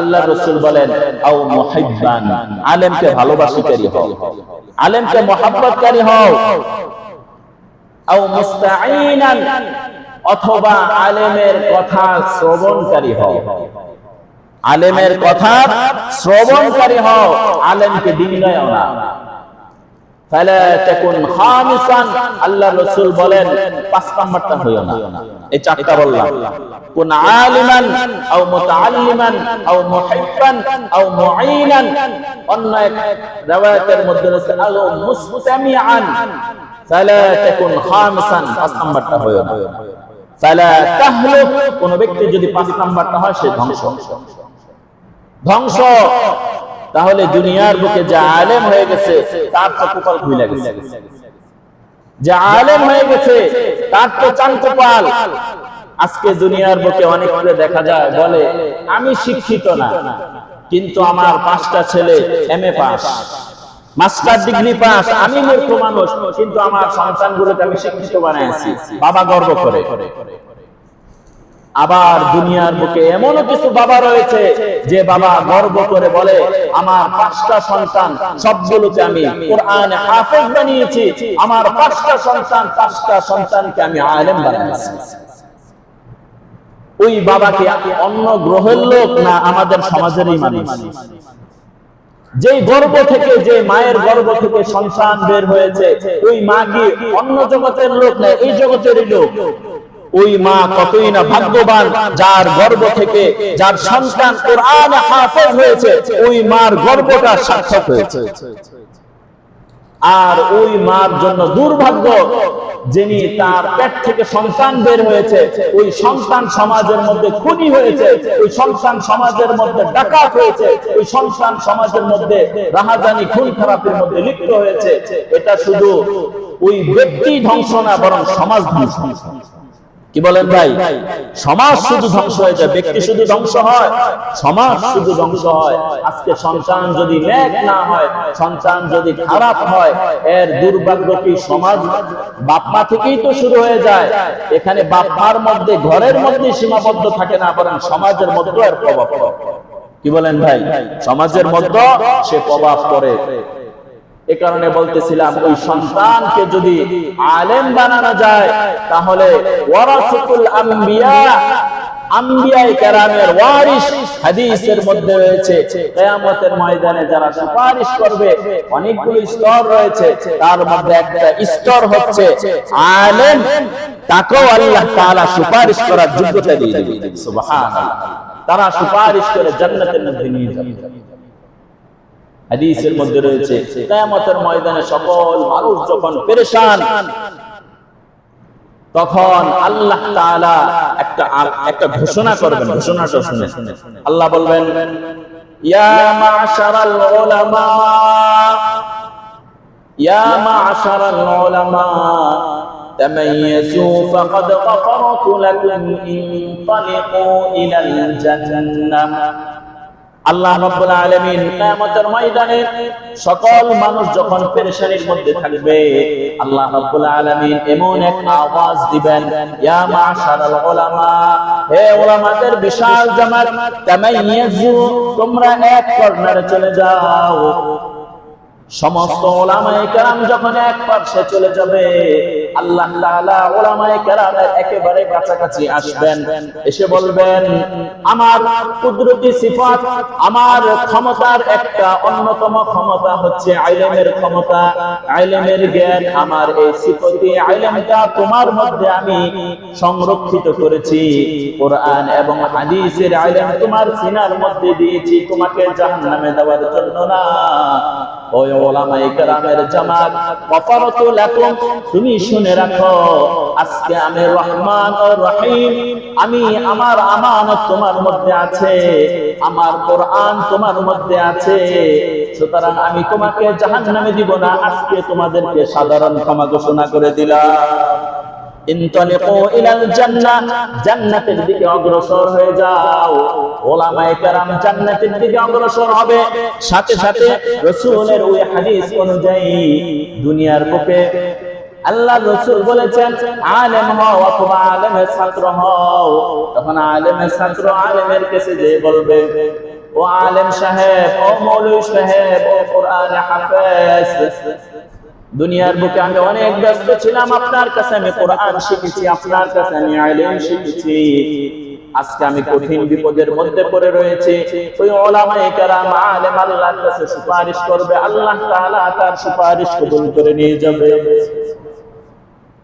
আল্লাহ রাসূল বলেন আও মুহিব্বান, আলেমকে ভালোবাসিকারী হও, আলেমকে মহব্বতকারী হও। আও মুস্তাঈনান, অথবা আলেমের কথা শ্রবণকারী হও, আলেমের কথা শ্রবণকারী হও, আলেমকে ডিঙ্গায়ও না। ফালা তাকুন খামিসান, আল্লাহ রাসূল বলেন 5 নাম্বারটা হইও না, এই 4টা বললাম। কুন আলিমান আও মুতাআল্লিমান আও মুহিব্বান আও মুঈনান, অন্য এক riwayat-এর মধ্যে আছে আও মুস্তামিআন। ফালা তাকুন খামিসান, 5 নাম্বারটা হইও না। ফালা তাহলুক, কোন ব্যক্তি যদি 5 নাম্বারটা হয় সে ধ্বংস, ধ্বংস। তাহলে দুনিয়ার বুকে যে আলেম হয়ে গেছে তার তো কপাল খুলে গেছে, যে আলেম হয়ে গেছে তার তো চান কপাল। আজকে দুনিয়ার বুকে অনেককে দেখা যায় বলে আমি শিক্ষিত না, কিন্তু আমার 5টা ছেলে MA pass, master degree pass, আমি মূর্খ মানুষ, কিন্তু আমার সন্তানগুলোকে আমি শিক্ষিত বানাইছি, বাবা গর্ব করে। আবার দুনিয়ার বুকে এমনও কিছু বাবা রয়েছে যে বাবা গর্ব করে বলে আমার 5টা সন্তান সবগুলোকে আমি কোরআনে হাফেজ বানিয়েছি, আমার 5টা সন্তানকে আমি আলেম বানিয়েছি। ওই বাবাকে অন্য গ্রহের লোক না আমাদের সমাজেরই মানুষ? যেই গর্ভ থেকে, যে মায়ের গর্ভ থেকে সন্তান বের হয়েছে, ওই মা কি অন্য জগতের লোক না, এই জগতেরই লোক। ওই মা কতই না ভাগ্যবান যার গর্ভ থেকে যার সন্তান কোরআনে হাফেজ হয়েছে, ওই মার গর্ভটা সার্থক হয়েছে। আর ওই মার জন্য দুর্ভাগ্য যিনি তার পেট থেকে সন্তান বের হয়েছে, ওই সন্তান সমাজের মধ্যে খুনি হয়েছে, ওই সন্তান সমাজের মধ্যে ডাকাত হয়েছে, ওই সন্তান সমাজের মধ্যে রাহাজানি খুন খারাপের মধ্যে লিপ্ত হয়েছে। এটা শুধু ওই ব্যক্তি ধ্বংস না, বরং সমাজ ধ্বংস। কি বলেন ভাই? সমাজ শুধু ধ্বংস হয়ে যায়, ব্যক্তি শুধু ধ্বংস হয়, সমাজ শুধু ধ্বংস হয়। আজকে সন্তান যদি নেক না হয়, সন্তান যদি খারাপ হয়, এর দুর্ভাগ্য কি সমাজ বাপ মা থেকেই তো শুরু হয়ে যায়। এখানে বাপ মার মধ্যে, ঘরের মধ্যে সীমাবদ্ধ থাকে না, বরং সমাজের মধ্যে এর প্রভাব পড়ে। কি বলেন ভাই? সমাজের মধ্যে সে প্রভাব পড়ে। এ কারণে বলতেছিলাম, ওই সন্তানকে যদি আলেম বানানো যায় তাহলে ওয়ারাসাতুল আম্বিয়া, আম্বিয়ায়ে কেরামের ওয়ারিস হাদিসের মধ্যে রয়েছে কিয়ামতের ময়দানে যারা সুপারিশ করবে অনেকগুলো স্তর রয়েছে, তার মধ্যে একটা স্তর হচ্ছে আলেম, তাকেও আল্লাহ তাআলা সুপারিশ করার যোগ্যতা দিয়ে দিবেন। সুবহানাল্লাহ, তারা সুপারিশ করে জান্নাতের মধ্যে নিয়ে যাবে। হাদিসের মধ্যে রয়েছে কিয়ামতের ময়দানে সকল মানুষ যখন পেরেশান, তখন আল্লাহ তাআলা একটা ঘোষণা করবেন। ঘোষণাটা শুনে আল্লাহ বলবেন, ইয়া মা'শারাল উলামা, ইয়া মা'শারাল উলামা তামাইয়াজু ফাকাদ গফারতু লাকুম ইনতালিকু ইলাল জান্নাহ। আল্লাহ রাব্বুল আলামিন কিয়ামতের ময়দানে সকল মানুষ যখন পেরেশানির মধ্যে থাকবে, আল্লাহ রাব্বুল আলামিন এমন এক আওয়াজ দিবেন, ইয়া মা'শারাল উলামা, হে উলামাদের বিশাল জামাত, তামাইয়াজু, তোমরা এক কর্নারে চলে যাও। সমস্ত উলামায়ে কেরাম যখন এক পাশে চলে যাবে, আল্লাহ তাআলা উলামায়ে কেরামের একেবারে কাছাকাছি আসবেন, এসে বলবেন, আমার কুদরতি সিফাত, আমার ক্ষমতার একটা অন্যতম ক্ষমতা হচ্ছে ইলমের ক্ষমতা, ইলমের জ্ঞান। আমার এই সিফতি ইলমটা তোমার মধ্যে আমি সংরক্ষিত করেছি। কোরআন এবং হাদিসের ইলম তোমার সিনার মধ্যে দিয়েছি, তোমাকে জাহান্নামে দেওয়ার জন্য না। ও উলামায়ে কেরামের জামাত, গফারতু লাকুম, তুমি শুনে রাখো, আজকে আমি রহমান ও রহিম, আমি আমার আমানত তোমার মধ্যে আছে, আমার কোরআন তোমার মধ্যে আছে, সুতরাং আমি তোমাকে জাহান্নামে দিব না, আজকে তোমাদেরকে সাধারণ ক্ষমা ঘোষণা করে দিলাম। ইনতালিকু ইলাল জান্নাহ, জান্নাতের দিকে অগ্রসর হয়ে যাও। উলামায়ে কেরাম জান্নাতের দিকে অগ্রসর হবে, সাথে সাথে রাসূলের ওই হাদিস অনুযায়ী দুনিয়ার বুকে আল্লাহর রাসূল বলেছেন, আলেম হও অথবা আলেমের ছাত্র হও। তখন আলেমের ছাত্র আলেমের কাছে যেয়ে বলবে, ও আলেম সাহেব, ও মৌলভী সাহেব, ও কোরআন হাফেজ, দুনিয়ার বুকে আমি অনেক ব্যস্ত ছিলাম, আপনার কাছে আমি কোরআন শিখেছি, আপনার কাছে আমি ইলম শিখেছি, আজকে আমি কঠিন বিপদের মধ্যে পড়ে রয়েছে। ওই উলামায়ে কেরাম আলেম আল্লাহর কাছে সুপারিশ করবে, আল্লাহ তাআলা তার সুপারিশ কবুল করে নিয়ে যাবে।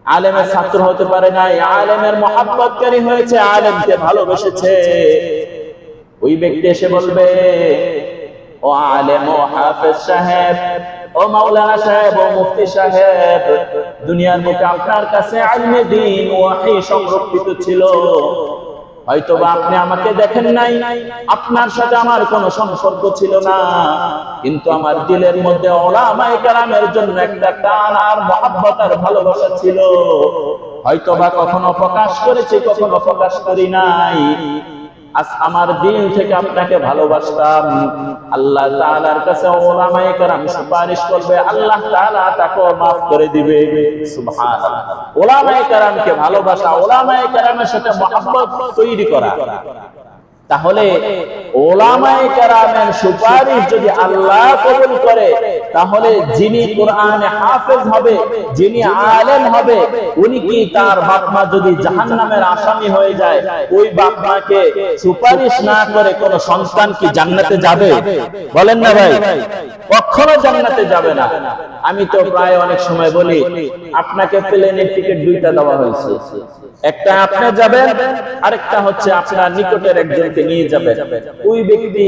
আলেমের ছাত্র হতে পারে নাই, আলেমের মহব্বতকারী হয়েছে, আলেমকে ভালোবেসেছে। ওই ব্যক্তি এসে বলবে, ও আলেম, ও হাফেজ সাহেব, ও মাওলানা সাহেব, ও মুফতি সাহেব, দুনিয়ার বুকে আপনার কাছে ইলমে দ্বীন ওয়াহী সংরক্ষিত ছিল, হয়তোবা আপনি আমাকে দেখেন নাই, আপনার সাথে আমার কোনো সম্পর্ক ছিল না, কিন্তু আমার দিলের মধ্যে উলামায়ে কেরামের জন্য একটা টান আর মহব্বত আর ভালোবাসা ছিল, হয়তোবা কখনো প্রকাশ করেছি, কখনো প্রকাশ করি নাই, আজ আমার দিল থেকে আপনাকে ভালোবাসতাম। আল্লাহ তাআলার কাছে উলামায়ে কেরাম সুপারিশ করবে, আল্লাহ তাআলা তাকে maaf করে দিবে। সুবহানাল্লাহ। উলামায়ে কেরামকে ভালোবাসা, উলামায়ে কেরামের সাথে মহব্বত তৈরি করা। তাহলে উলামায়ে কেরামের সুপারিশ যদি আল্লাহ কবুল করে, তাহলে যিনি কোরআনে হাফেজ হবে, যিনি আলেম হবে, উনি কি তার বাপ মা যদি জাহান্নামের আসামি হয়ে যায়, ওই বাপ মাকে সুপারিশ না করে কোন সন্তান কি জান্নাতে যাবে? বলেন না ভাই, কখনো জান্নাতে যাবে না। আমি তো প্রায় অনেক সময় বলি, আপনাকে প্লেনের টিকিট দুইটা দেওয়া হয়েছে, একটা আপনি যাবেন, আরেকটা হচ্ছে আপনার নিকটের একজনকে নিয়ে যাবেন। ওই ব্যক্তি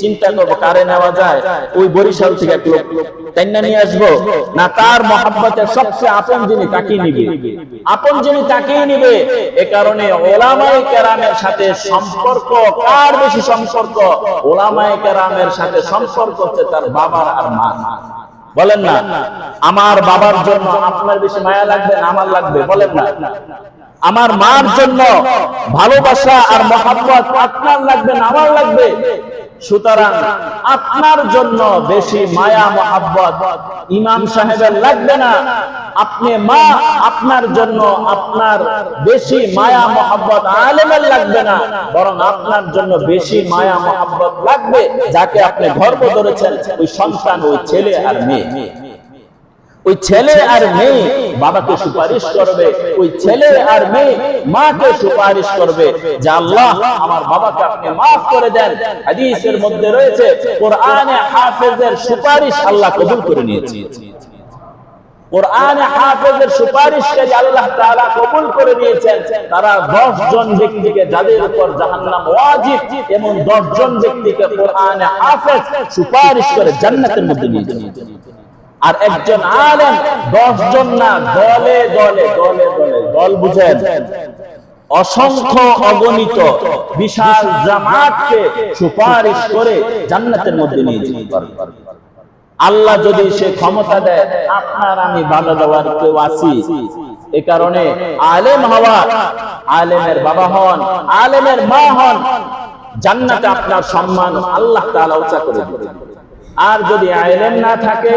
চিন্তা করবে কারে নেওয়া যায়, ওই বরিশাল থেকে এক লোক টাইনা নিয়ে আসবো না, তার মহব্বতের সবচেয়ে আপন যিনি তাকেই নিবে, আপন যিনি তাকেই নিবে। এ কারণে উলামায়ে কেরামের সাথে সম্পর্ক কার বেশি সম্পর্ক? উলামায়ে কেরামের সাথে সম্পর্ক হচ্ছে তার বাবা আর মা। বলেন না, আমার বাবার জন্য আপনার বেশি মায়া লাগবে না আমার লাগবে? বলেন না, আমার মার জন্য ভালোবাসা আর মহব্বত আপনার লাগবে না আমার লাগবে? সুতরাং আপনার জন্য বেশি মায়া মহব্বত ইমাম সাহেবের লাগবে না, আপনি মা, আপনার জন্য আপনার বেশি মায়া মহব্বত আলেমের লাগবে না, বরং আপনার জন্য বেশি মায়া মহব্বত লাগবে যাকে আপনি গর্ভ ধরেছেন, ওই সন্তান, ওই ছেলে আর মেয়ে। ওই ছেলে আর মেয়ে বাবাকে সুপারিশ করবে, ওই ছেলে আর মেয়ে মাকে সুপারিশ করবে যে আল্লাহ আমার বাবাকে আপনি মাফ করে দেন। হাদিসের মধ্যে রয়েছে কোরআনে হাফেজের সুপারিশ আল্লাহ কবুল করে নিয়েছে। কোরআনে হাফেজের সুপারিশকারী আল্লাহ তাআলা কবুল করে নিয়েছেন। তারা 10 জন ব্যক্তিকে যাদের উপর জাহান্নাম ওয়াজিব, এমন 10 জন ব্যক্তিকে কোরআনে হাফেজ সুপারিশ করে জান্নাতের মধ্যে নিয়ে যান। আর একজন আলেম 10 জন না, দলে দলে দলে দলে, দল বুঝেন, অসংখ্য অগণিত বিশাল জামাতকে সুপারিশ করে জান্নাতের মধ্যে নিয়ে যেতে পারবে। আল্লাহ যদি সে ক্ষমতা দেয়, আপনার আমি বাধা দেওয়ার কেউ আছি? এই কারণে আলেম হওয়া, আলেমের বাবা হন, আলেমের মা হন, জান্নাতে আপনার সম্মান আল্লাহ তাআলা উঁচা করে দিবেন। আর যদি আলেম না থাকে,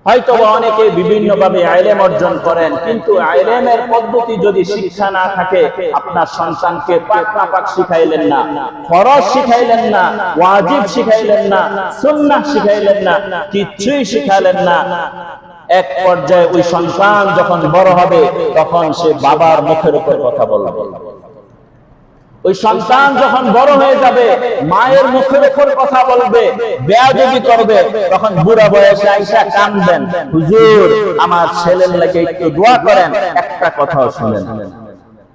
হয়তো অনেকে বিভিন্ন ভাবে ইলম অর্জন করেন, কিন্তু ইলমের পদ্ধতি যদি শিক্ষা না থাকে, আপনার সন্তানকে পাক নাপাক শিখাইলেন না, ফরজ শিখাইলেন না, ওয়াজিব শিখাইলেন না, সুন্নাহ শিখাইলেন না, কিছুই শিখাইলেন না, এক পর্যায়ে ওই সন্তান যখন বড় হবে তখন সে বাবার মুখের উপর কথা বলবে। ওই সন্তান যখন বড় হয়ে যাবে মায়ের মুখের উপর কথা বলবে, বেয়াদবি করবে, তখন বুড়া বয়সে আইসা কাঁদবেন, হুজুর আমার ছেলের লাগি একটু দোয়া করেন, একটা কথাও শুনেন।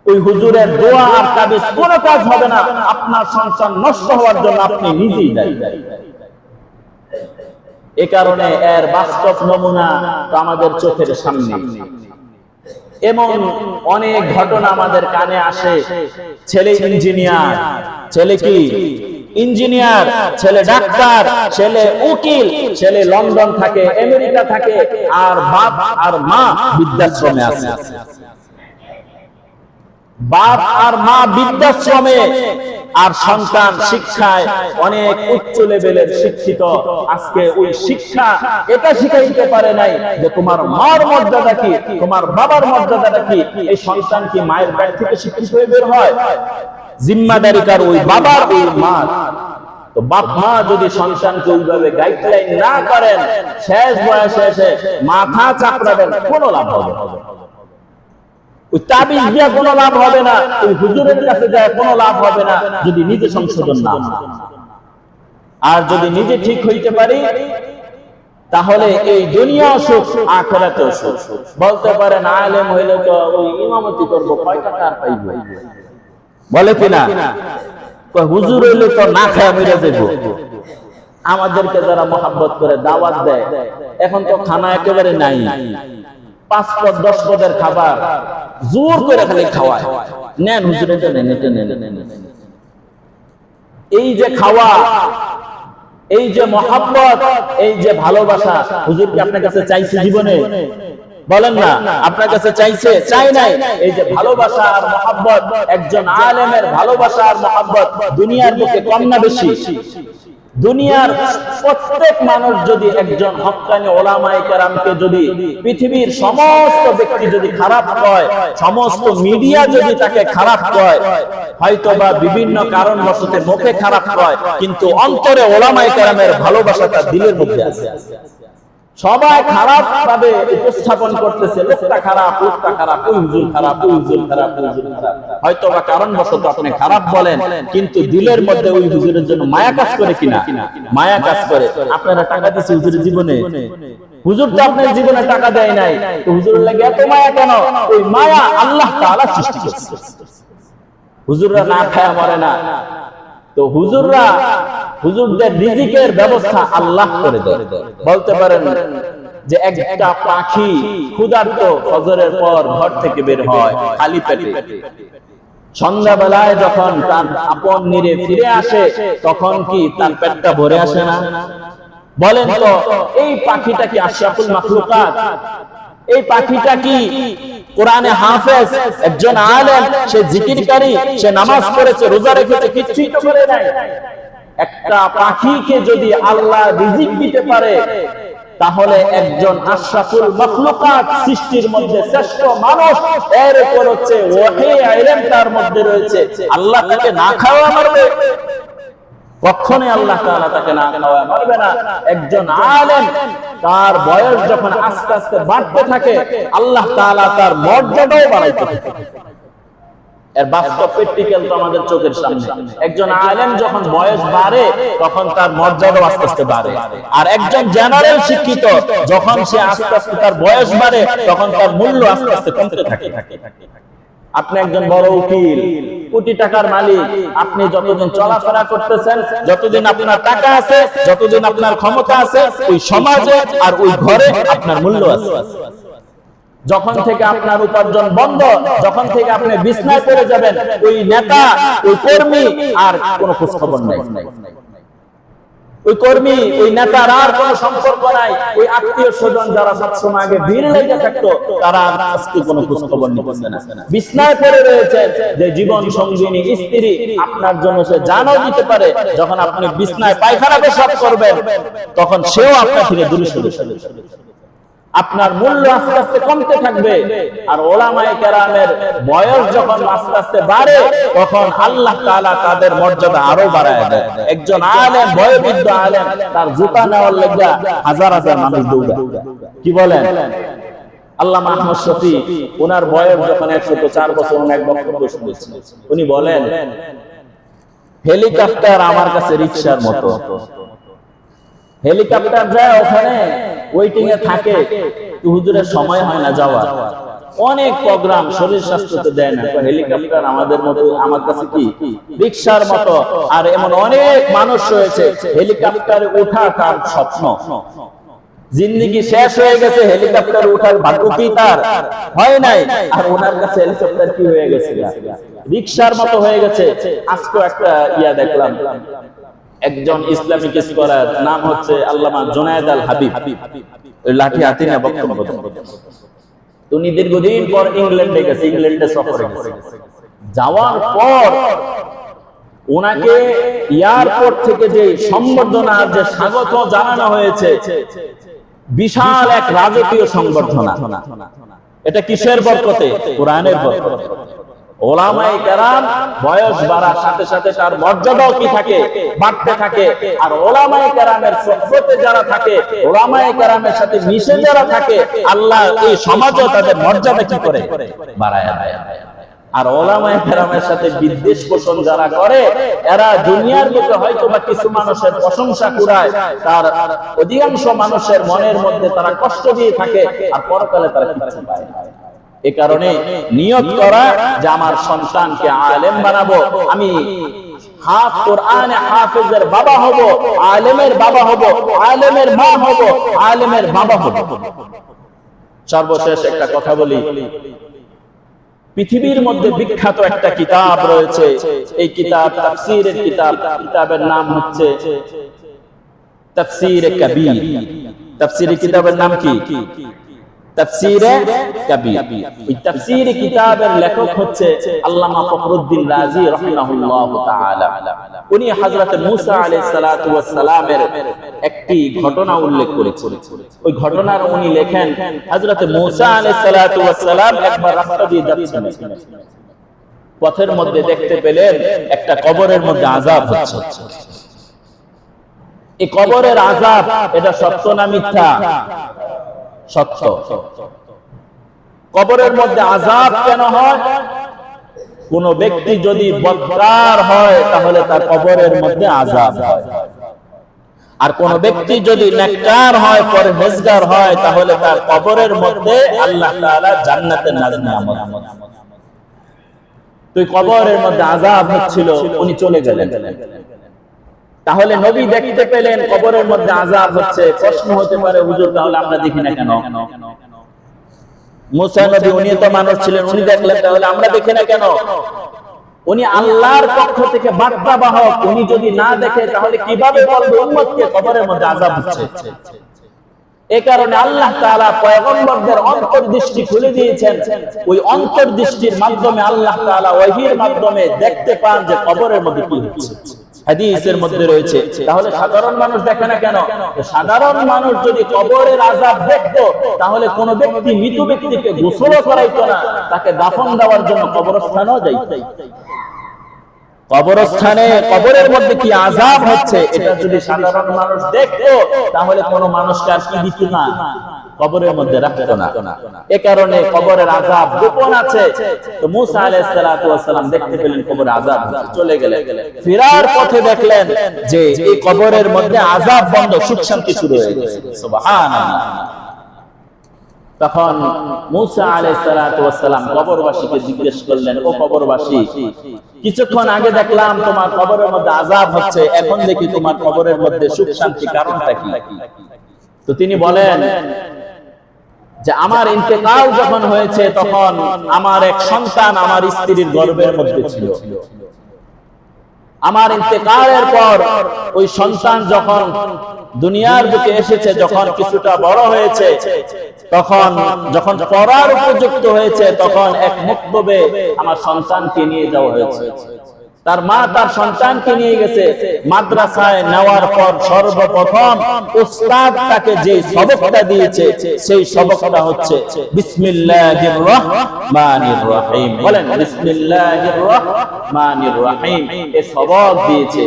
ওই হুজুরের দোয়া আর তাবিজ কোনো কাজ হবে না, আপনার সন্তান নষ্ট হওয়ার জন্য আপনি নিজেই দায়ী। এই কারণে এর বাস্তব নমুনা তো আমাদের চোখের সামনে। এমন অনেক ঘটনা আমাদের কানে আসে। ছেলে ইঞ্জিনিয়ার, ছেলে কি ইঞ্জিনিয়ার, ছেলে ডাক্তার, ছেলে উকিল, ছেলে লন্ডন থাকে, আমেরিকা থাকে, আর বাপ আর মা বৃদ্ধাশ্রমে আছে। বাপ আর মা বৃদ্ধাশ্রমে, আর সন্তান শিক্ষায় অনেক উচ্চ লেভেলের শিক্ষিত। আজকে ওই শিক্ষা এটা শিখাইতে পারে নাই যে তোমার মার মর্যাদা কি, তোমার বাবার মর্যাদাটা কি। এই সন্তান কি মায়ের পেট থেকে শিক্ষিত হয়ে বের হয়? জিম্মাদারি কার? ওই বাবার, ওই মার। তো বাপ মা যদি সন্তানকে ওইভাবে গাইডলাইন না করেন, শেষ বয়সে এসে মাথা চাপড়াবেন, কোনো লাভ হবে না। ওই তাবিজ দিয়ে কোনো লাভ হবে না, ওই হুজুরের কাছে যায় কোনো লাভ হবে না, যদি নিজে সংশোধন না হয়। আর যদি নিজে ঠিক হইতে পারি, তাহলে এই দুনিয়া সুখ, আখিরাতেও সুখ। বলতে পারেন আলেম হইলে তো ওই ইমামতি করব, কয় টাকা আর পাইব? বলে কিনা? হুজুর হইলে তো না খায় মরে যাইব। আমাদেরকে যারা মহব্বত করে দাওয়াত দেয়, এখন তো খানা একেবারে নাই, 5 পদ 10 পদের খাবার জোর করে খালি খাওয়ায়, নেন হুজুর এটা নেন, এটা নেন। এই যে খাওয়া, এই যে মহব্বত, এই যে ভালোবাসা, হুজুর কি আপনার কাছে চাইছে জীবনে? বলেন না, আপনার কাছে চাইছে? চাই নাই। এই যে ভালোবাসা আর মহব্বত, একজন আলেমের ভালোবাসা আর মহব্বত দুনিয়ার বুকে কম না বেশি? দুনিয়ার প্রত্যেক মানুষ যদি একজন হক্কানি ওলামায়ে কেরামকে যদি পৃথিবীর সমস্ত ব্যক্তি যদি খারাপ কয়, সমস্ত মিডিয়া যদি তাকে খারাপ কয়, হয়তোবা বিভিন্ন কারণবশত মুখে খারাপ কয়, কিন্তু অন্তরে ওলামায়ে কেরামের ভালোবাসাটা দিলের মধ্যে আছে। সবাই খারাপ ভাবে উপস্থাপন করতেছে, লোকটা খারাপ, লোকটা খারাপ, ওই হুজুর খারাপ, ওই হুজুর খারাপ, ওই হুজুর খারাপ। হয়তোবা কারণবশত আপনি খারাপ বলেন, কিন্তু দিলের মধ্যে ওই হুজুরের জন্য মায়া কাজ করে কিনা? মায়া কাজ করে। আপনারা টাকা দিয়েছে হুজুরের জীবনে, হুজুর তো আপনার জীবনে টাকা দেয় নাই, তো হুজুরের লাগে এত মায়া কেন? ওই মায়া আল্লাহ তাআলা সৃষ্টি করেছে। হুজুররা না খায়া মরে না, তো হুজুররা, হুজুরদের রিজিকের ব্যবস্থা আল্লাহ করে দেয়। বলতে পারেন যে একটা পাখি ক্ষুধার্ত ফজরের পর ঘর থেকে বের হয় খালি পেটে, সন্ধ্যাবেলায় যখন তার আপন নিরে ফিরে আসে, তখন কি তার পেটটা ভরে আসে না? বলেন তো, এই পাখিটা কি আশরাফুল মাখলুকাত? এই পাখিটা কি কোরআনে হাফেজ, একজন আলেম, সে জিকিরকারী, সে নামাজ পড়েছে, রোজা রেখেছে, কিছুই তো করে নাই। একটা পাখিকে যদি আল্লাহ রিজিক দিতে পারে, তাহলে একজন আশরাফুল মাখলুকাত, সৃষ্টির মধ্যে শ্রেষ্ঠ মানুষ, এর উপর হচ্ছে ওহী ইলম তার মধ্যে রয়েছে, আল্লাহ তাকে না খাওয়া মারবে? কখনোই আল্লাহ তাআলা তাকে না খাওয়ায় মারবে না। একজন আলেম তার বয়স যখন আস্তে আস্তে বাড়তে থাকে, আল্লাহ তাআলা তার মর্যাদাও বাড়াইতে থাকে। এর বাস্তব প্র্যাকটিক্যাল তো আমাদের চোখের সামনে। একজন আলেম যখন বয়স বাড়ে তখন তার মর্যাদা আস্তে আস্তে বাড়ে, আর একজন জেনারেল শিক্ষিত যখন সে আস্তে আস্তে তার বয়স বাড়ে তখন তার মূল্য আস্তে আস্তে কমতে থাকে। আপনি একজন বড় উকিল, কোটি টাকার মালিক, আপনি যতদিন চলাফেরা করতেছেন, যতদিন আপনার টাকা আছে, যতদিন আপনার ক্ষমতা আছে, ওই সমাজে আর ওই ঘরে আপনার মূল্য আছে। যখন থেকে আপনার উপার্জন বন্ধ, যখন থেকে আপনি বিছনায় পড়ে যাবেন, ওই নেতা, ওই কর্মী আর কোনো খোঁজ খবর নাই। ওই কর্মী, ওই নেতার আর কোনো সম্পর্ক নাই। ওই আত্মীয় স্বজন যারা সবসময় আগে ভিড় লেগে থাকতো, তারা আজকে কোনো খোঁজ খবর নিচ্ছে না। বিছনায় পড়ে রয়েছে যে জীবন সঙ্গিনী স্ত্রী, আপনার জন্য সে জানও দিতে পারে। যখন আপনি বিছনায় পায়খানা পেশাব করবেন তখন সেও আপনার থেকে দূরে সরে যাবে। আপনার মূল্য আস্তে আস্তে কমতে থাকবে। আর ওলামায়ে কেরামের বয়স যখন আস্তে আস্তে বাড়ে তখন আল্লাহ তাআলা তাদের মর্যাদা আরো বাড়ায় দেয়। একজন আলেম, বয়োবৃদ্ধ আলেম, তার জুতা নেওয়ার লাগা হাজার হাজার মানুষ দৌড়ায়। কি বলেন? আল্লামা আহমদ শফী, ওনার বয়স যখন 104 বছর, উনি এক বক্তব্য শুনেছেন। উনি বলেন, হেলিকপ্টার আমার কাছে রিকশার মতো। হেলিকপ্টার যায়, ওখানে ওয়েটিং এ থাকে, হুজুরের সময় হয় না যাওয়া। অনেক প্রোগ্রাম শরীর স্বাস্থ্যতে দেয় না, হেলিকপ্টার আমাদের মতো, আমার কাছে কি রিকশার মতো। আর এমন অনেক মানুষ রয়েছে হেলিকপ্টারে ওঠা তার স্বপ্ন, জিন্দেগি শেষ হয়ে গেছে, হেলিকপ্টারে ওঠার ভাগ্য কি তার হয় নাই, আর ওনার কাছে হেলিকপ্টার কি হয়ে গেছে, রিকশার মতো হয়ে গেছে। আজকে একটা দেখলাম, একজন ইসলামিক স্কলার, নাম হচ্ছে আল্লামা জুনায়েদ আল হাবিব, লাঠি হাতে নিয়ে বক্তব্য দেন। উনি দীর্ঘদিন পর ইংল্যান্ডে গেছে, ইংল্যান্ডে সফরে গেছে। যাওয়ার পর ওনাকে এয়ারপোর্ট থেকে যে সম্বর্ধনা, যে স্বাগত জানানো হয়েছে, বিশাল এক রাজকীয় সংবর্ধনা। এটা কিসের বরকতে? কোরআনের বরকতে। ওলামায়ে কেরাম বয়স বাড়ার সাথে সাথে তার মর্যাদাও কি থাকে, বাড়তে থাকে। আর ওলামায়ে কেরামের সুহবতে যারা থাকে, ওলামায়ে কেরামের সাথে মিশে যারা থাকে, আল্লাহ এই সমাজও তাদের মর্যাদা কি করে বাড়ায় দেয়। আর ওলামায়ে কেরামের সাথে বিদ্বেষ পোষণ যারা করে, এরা দুনিয়ার মধ্যে হয়তো বা কিছু মানুষের প্রশংসা কুড়ায়, তার অধিকাংশ মানুষের মনের মধ্যে তারা কষ্ট দিয়ে থাকে, আর পরকালে তারা কিছু পায় না। এ কারণে নিয়ত করা যে আমার সন্তানকে আলেম বানাবো, আমি কোরআনে হাফেজের বাবা হব, আলেমের বাবা হব, আলেমের মা হব, আলেমের বাবা হব। সর্বশেষ একটা কথা বলি, পৃথিবীর মধ্যে বিখ্যাত একটা কিতাব রয়েছে, এই কিতাব তাফসীরের কিতাব, কিতাবের নাম হচ্ছে তাফসীরে কবীর। তাফসীরের কিতাবের নাম কি? তাফসীরে কবীর। এই তাফসীরে কিতাবের লেখক হচ্ছে আল্লামা ফখরুদ্দীন রাজি রাহিমাহুল্লাহু তাআলা। উনি হযরত মুসা আলাইহিস সালাতু ওয়াস সালামের একটি ঘটনা উল্লেখ করেছেন। ওই ঘটনার উনি লেখেন, হযরত মুসা আলাইহিস সালাতু ওয়াস সালাম একবার রাস্তা দিয়ে যাচ্ছেন, পথের মধ্যে দেখতে পেলেন একটা কবরের মধ্যে আযাব হচ্ছে। এই কবরের আযাব, এটা সত্য না মিথ্যা? সত্য। কবরের মধ্যে আযাব কেন হয়? কোন ব্যক্তি যদি বদকার হয় তাহলে তার কবরের মধ্যে আযাব হয়, আর কোন ব্যক্তি যদি নেককার হয়, পরহেজগার হয়, তাহলে তার কবরের মধ্যে আল্লাহ তাআলা জান্নাতের নিয়ামত। তো কবরের মধ্যে আযাব হচ্ছিল, উনি চলে গেলেন। তাহলে নবী দেখতে পেলেন কবরের মধ্যে আযাব হচ্ছে। প্রশ্ন হতে পারে, হুজুর তাহলে আমরা দেখি না কেন? মুসা নবী, উনি তো মানুষ ছিলেন, উনি দেখলেন, তাহলে আমরা দেখি না কেন? উনি আল্লাহর পক্ষ থেকে বার্তা বাহক, উনি যদি না দেখে তাহলে কিভাবে বলবে উম্মতকে কবরের মধ্যে আযাব হচ্ছে? এই কারণে আল্লাহ তাআলা পয়গম্বরদের অন্তর্দৃষ্টি খুলে দিয়েছেন। ওই অন্তর্দৃষ্টির মাধ্যমে আল্লাহ তাআলা ওহীর মাধ্যমে দেখতে পান যে কবরের মধ্যে কি হচ্ছে। হাদিসের মধ্যে রয়েছে। তাহলে সাধারণ মানুষ দেখে না কেন? সাধারণ মানুষ যদি কবরের আযাব দেখতো তাহলে কোন ব্যক্তি মৃত ব্যক্তিকে গোসল করাইতো না, তাকে দাফন দেওয়ার জন্য কবরস্থানেও যাইতো। কবরস্থানে কবরের মধ্যে কি আযাব হচ্ছে এটা যদি সাধারণ মানুষ দেখতো তাহলে কোনো মানুষকে আর কি দিত না, কবরের মধ্যে রাখতো না। এ কারণে কবরের আযাব গোপন আছে। তো মুসা আলাইহিস সালাতু ওয়াস সালাম দেখতে পেলেন কবরে আযাব চলে গেলেন, ফেরার পথে দেখলেন যে এই কবরের মধ্যে আযাব বন্ধ, সুখ শান্তি শুরু হয়ে গেছে। সুবহানাল্লাহ। তখন মুসা আলাইহিস সালাতু ওয়াস সালাম কবরবাসীকে জিজ্ঞেস করলেন, ও কবরবাসী, কিছুক্ষণ আগে দেখলাম তোমার কবরের মধ্যে আযাব হচ্ছে, এখন দেখি তোমার কবরের মধ্যে সুখ শান্তি, কারণটা কি? তো তিনি বলেন যে আমার ইন্তেকাল যখন হয়েছে তখন আমার এক সন্তান আমার স্ত্রীর গর্ভের মধ্যে ছিল। আমার ইন্তেকালের পর ওই সন্তান যখন দুনিয়ার বুকে এসেছে, যখন কিছুটা বড় হয়েছে, তখন যখন পড়ার উপযুক্ত হয়েছে, তখন এক মক্তবে আমার সন্তানকে নিয়ে যাওয়া হয়েছে। তার মা তার সন্তানকে নিয়ে গেছে। মাদ্রাসায় নেওয়ার পর সর্বপ্রথম উস্তাদ তাকে যে সবকটা দিয়েছে সেই সবকটা হচ্ছে বিসমিল্লাহির রহমানির রহিম। বলেন বিসমিল্লাহির রহমানির রহিম। এই সবক দিয়েছে।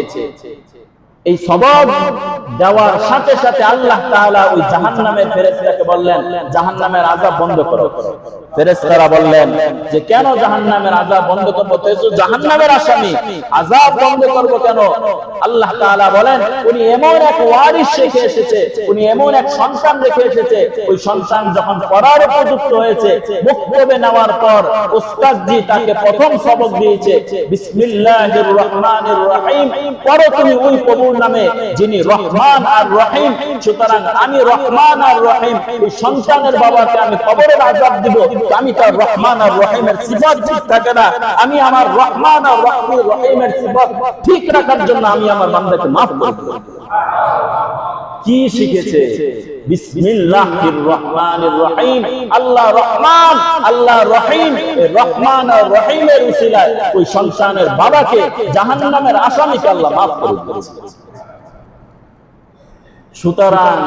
এই সবক দেওয়ার সাথে সাথে আল্লাহ তাআলা ওই জাহান্নামের ফেরেশতাকে বললেন, জাহান্নামের আযাব বন্ধ করো। ফেরেশতারা বললেন যে কেন জাহান্নামের আযাব বন্ধ করব? তো জাহান্নামের আসামি, আযাব বন্ধ করব কেন? আল্লাহ তাআলা বলেন উনি এমন এক ওয়ারিস রেখে এসেছে, উনি এমন এক সন্তান রেখে এসেছে, ওই সন্তান যখন পড়ার উপযুক্ত হয়েছে, মুক্তবে নেওয়ার পর উস্তাদজি তাকে প্রথম সবক দিয়েছে বিসমিল্লাহির রহমানির রহিম। পরে তুমি ওই প্রভুর নামে যিনি রহমান আর রহিম, সুতরাং আমি রহমান আর রহিম, ওই সন্তানের বাবাকে আমি কবরের আযাব দিব, আমি তার রহমান আর রহিমের সিফাত ঠিক থাকে না, আমি আমার রহমান আর রহিমের সিফাত ঠিক রাখার জন্য আমি আমার বান্দাকে maaf করব। কি শিখেছে? বিসমিল্লাহির রহমানির রহিম। আল্লাহ রহমান, আল্লাহ রহিম, এই রহমান আর রহিমের উসিলায় ওই সন্তানের বাবাকে জাহান্নামের আসামিকে আল্লাহ maaf করে দিয়েছে। সুতরাং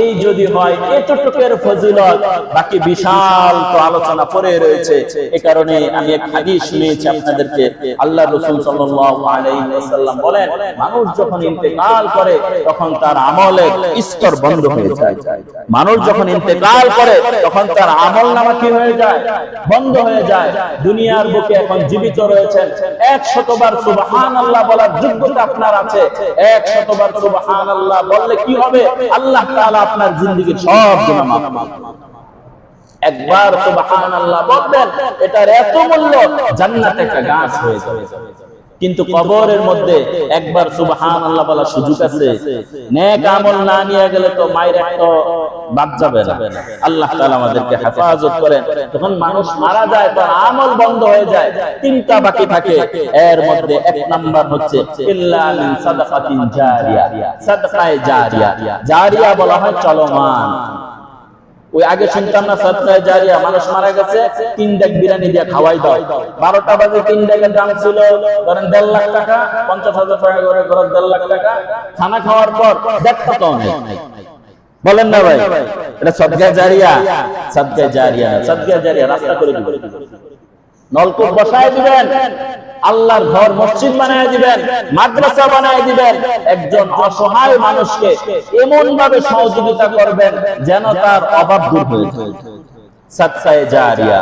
এই যদি হয় এতটুকুর ফজিলত, বাকি বিশাল তো আলোচনা পড়ে রয়েছে। এই কারণে আমি এক হাদিস শুনিয়েছি আপনাদেরকে। আল্লাহর রাসূল সাল্লাল্লাহু আলাইহি ওয়াসাল্লাম বলেন, মানুষ যখন ইন্তেকাল করে তখন তার আমলের স্তর বন্ধ হয়ে যায়। মানুষ যখন ইন্তেকাল করে তখন তার আমলনামা কি হয়ে যায়? বন্ধ হয়ে যায়। দুনিয়ার বুকে এখন জীবিত রয়েছেন, 100 বার সুবহানাল্লাহ বলার যোগ্যতা আপনার আছে। 100 বার সুবহানাল্লাহ বললে কি হবে? আল্লাহ তাআলা আপনার জিন্দেগীর সব গুনাহ মাফ করবেন। একবার সুবহানাল্লাহ বলবেন, এটার এত মূল্য জান্নাতে একটা গাছ হয়ে যাবে। কিন্তু কবরের মধ্যে একবার সুবহানাল্লাহ বলার সুযোগ আছে? নেক আমল না নিয়ে গেলে তো মায়ের একটা বাদ যাবে না। আল্লাহ তাআলা আমাদেরকে হেফাজত করেন। যখন মানুষ মারা যায় তার আমল বন্ধ হয়ে যায়, তিনটা বাকি থাকে। এর মধ্যে এক নাম্বার হচ্ছে ইল্লা মিন সাদাকাতিন জারিয়া। সাদকায়ে জারিয়া, জারিয়া বলা হয় চলমান। ওই আগে শুনতাম না সাদকায়ে জারিয়া, মানুষ মারা গেছে 3 ডেক বিরিয়ানি দিয়ে খাওয়াই দাও। 12টা বাজে 3 ডেকের দাম ছিল ধরেন 1.5 লাখ টাকা, 50,000 টাকা করে খরচ, 1.5 লাখ টাকা। খানা খাওয়ার পর দেখতে তো নেই। বলেন না ভাই, এটা সাদকায়ে জারিয়া? সাদকায়ে জারিয়া, সাদকায়ে জারিয়া রাস্তা করে দিবেন, নলকূপ বসায় দিবেন, আল্লাহর ঘর মসজিদ বানায় দিবেন, মাদ্রাসা বানায় দিবেন। একজন অসহায় মানুষকে এমন ভাবে সহযোগিতা করবেন যেন তার অভাব দূর হয়ে যায়। সাদকায়ে জারিয়া।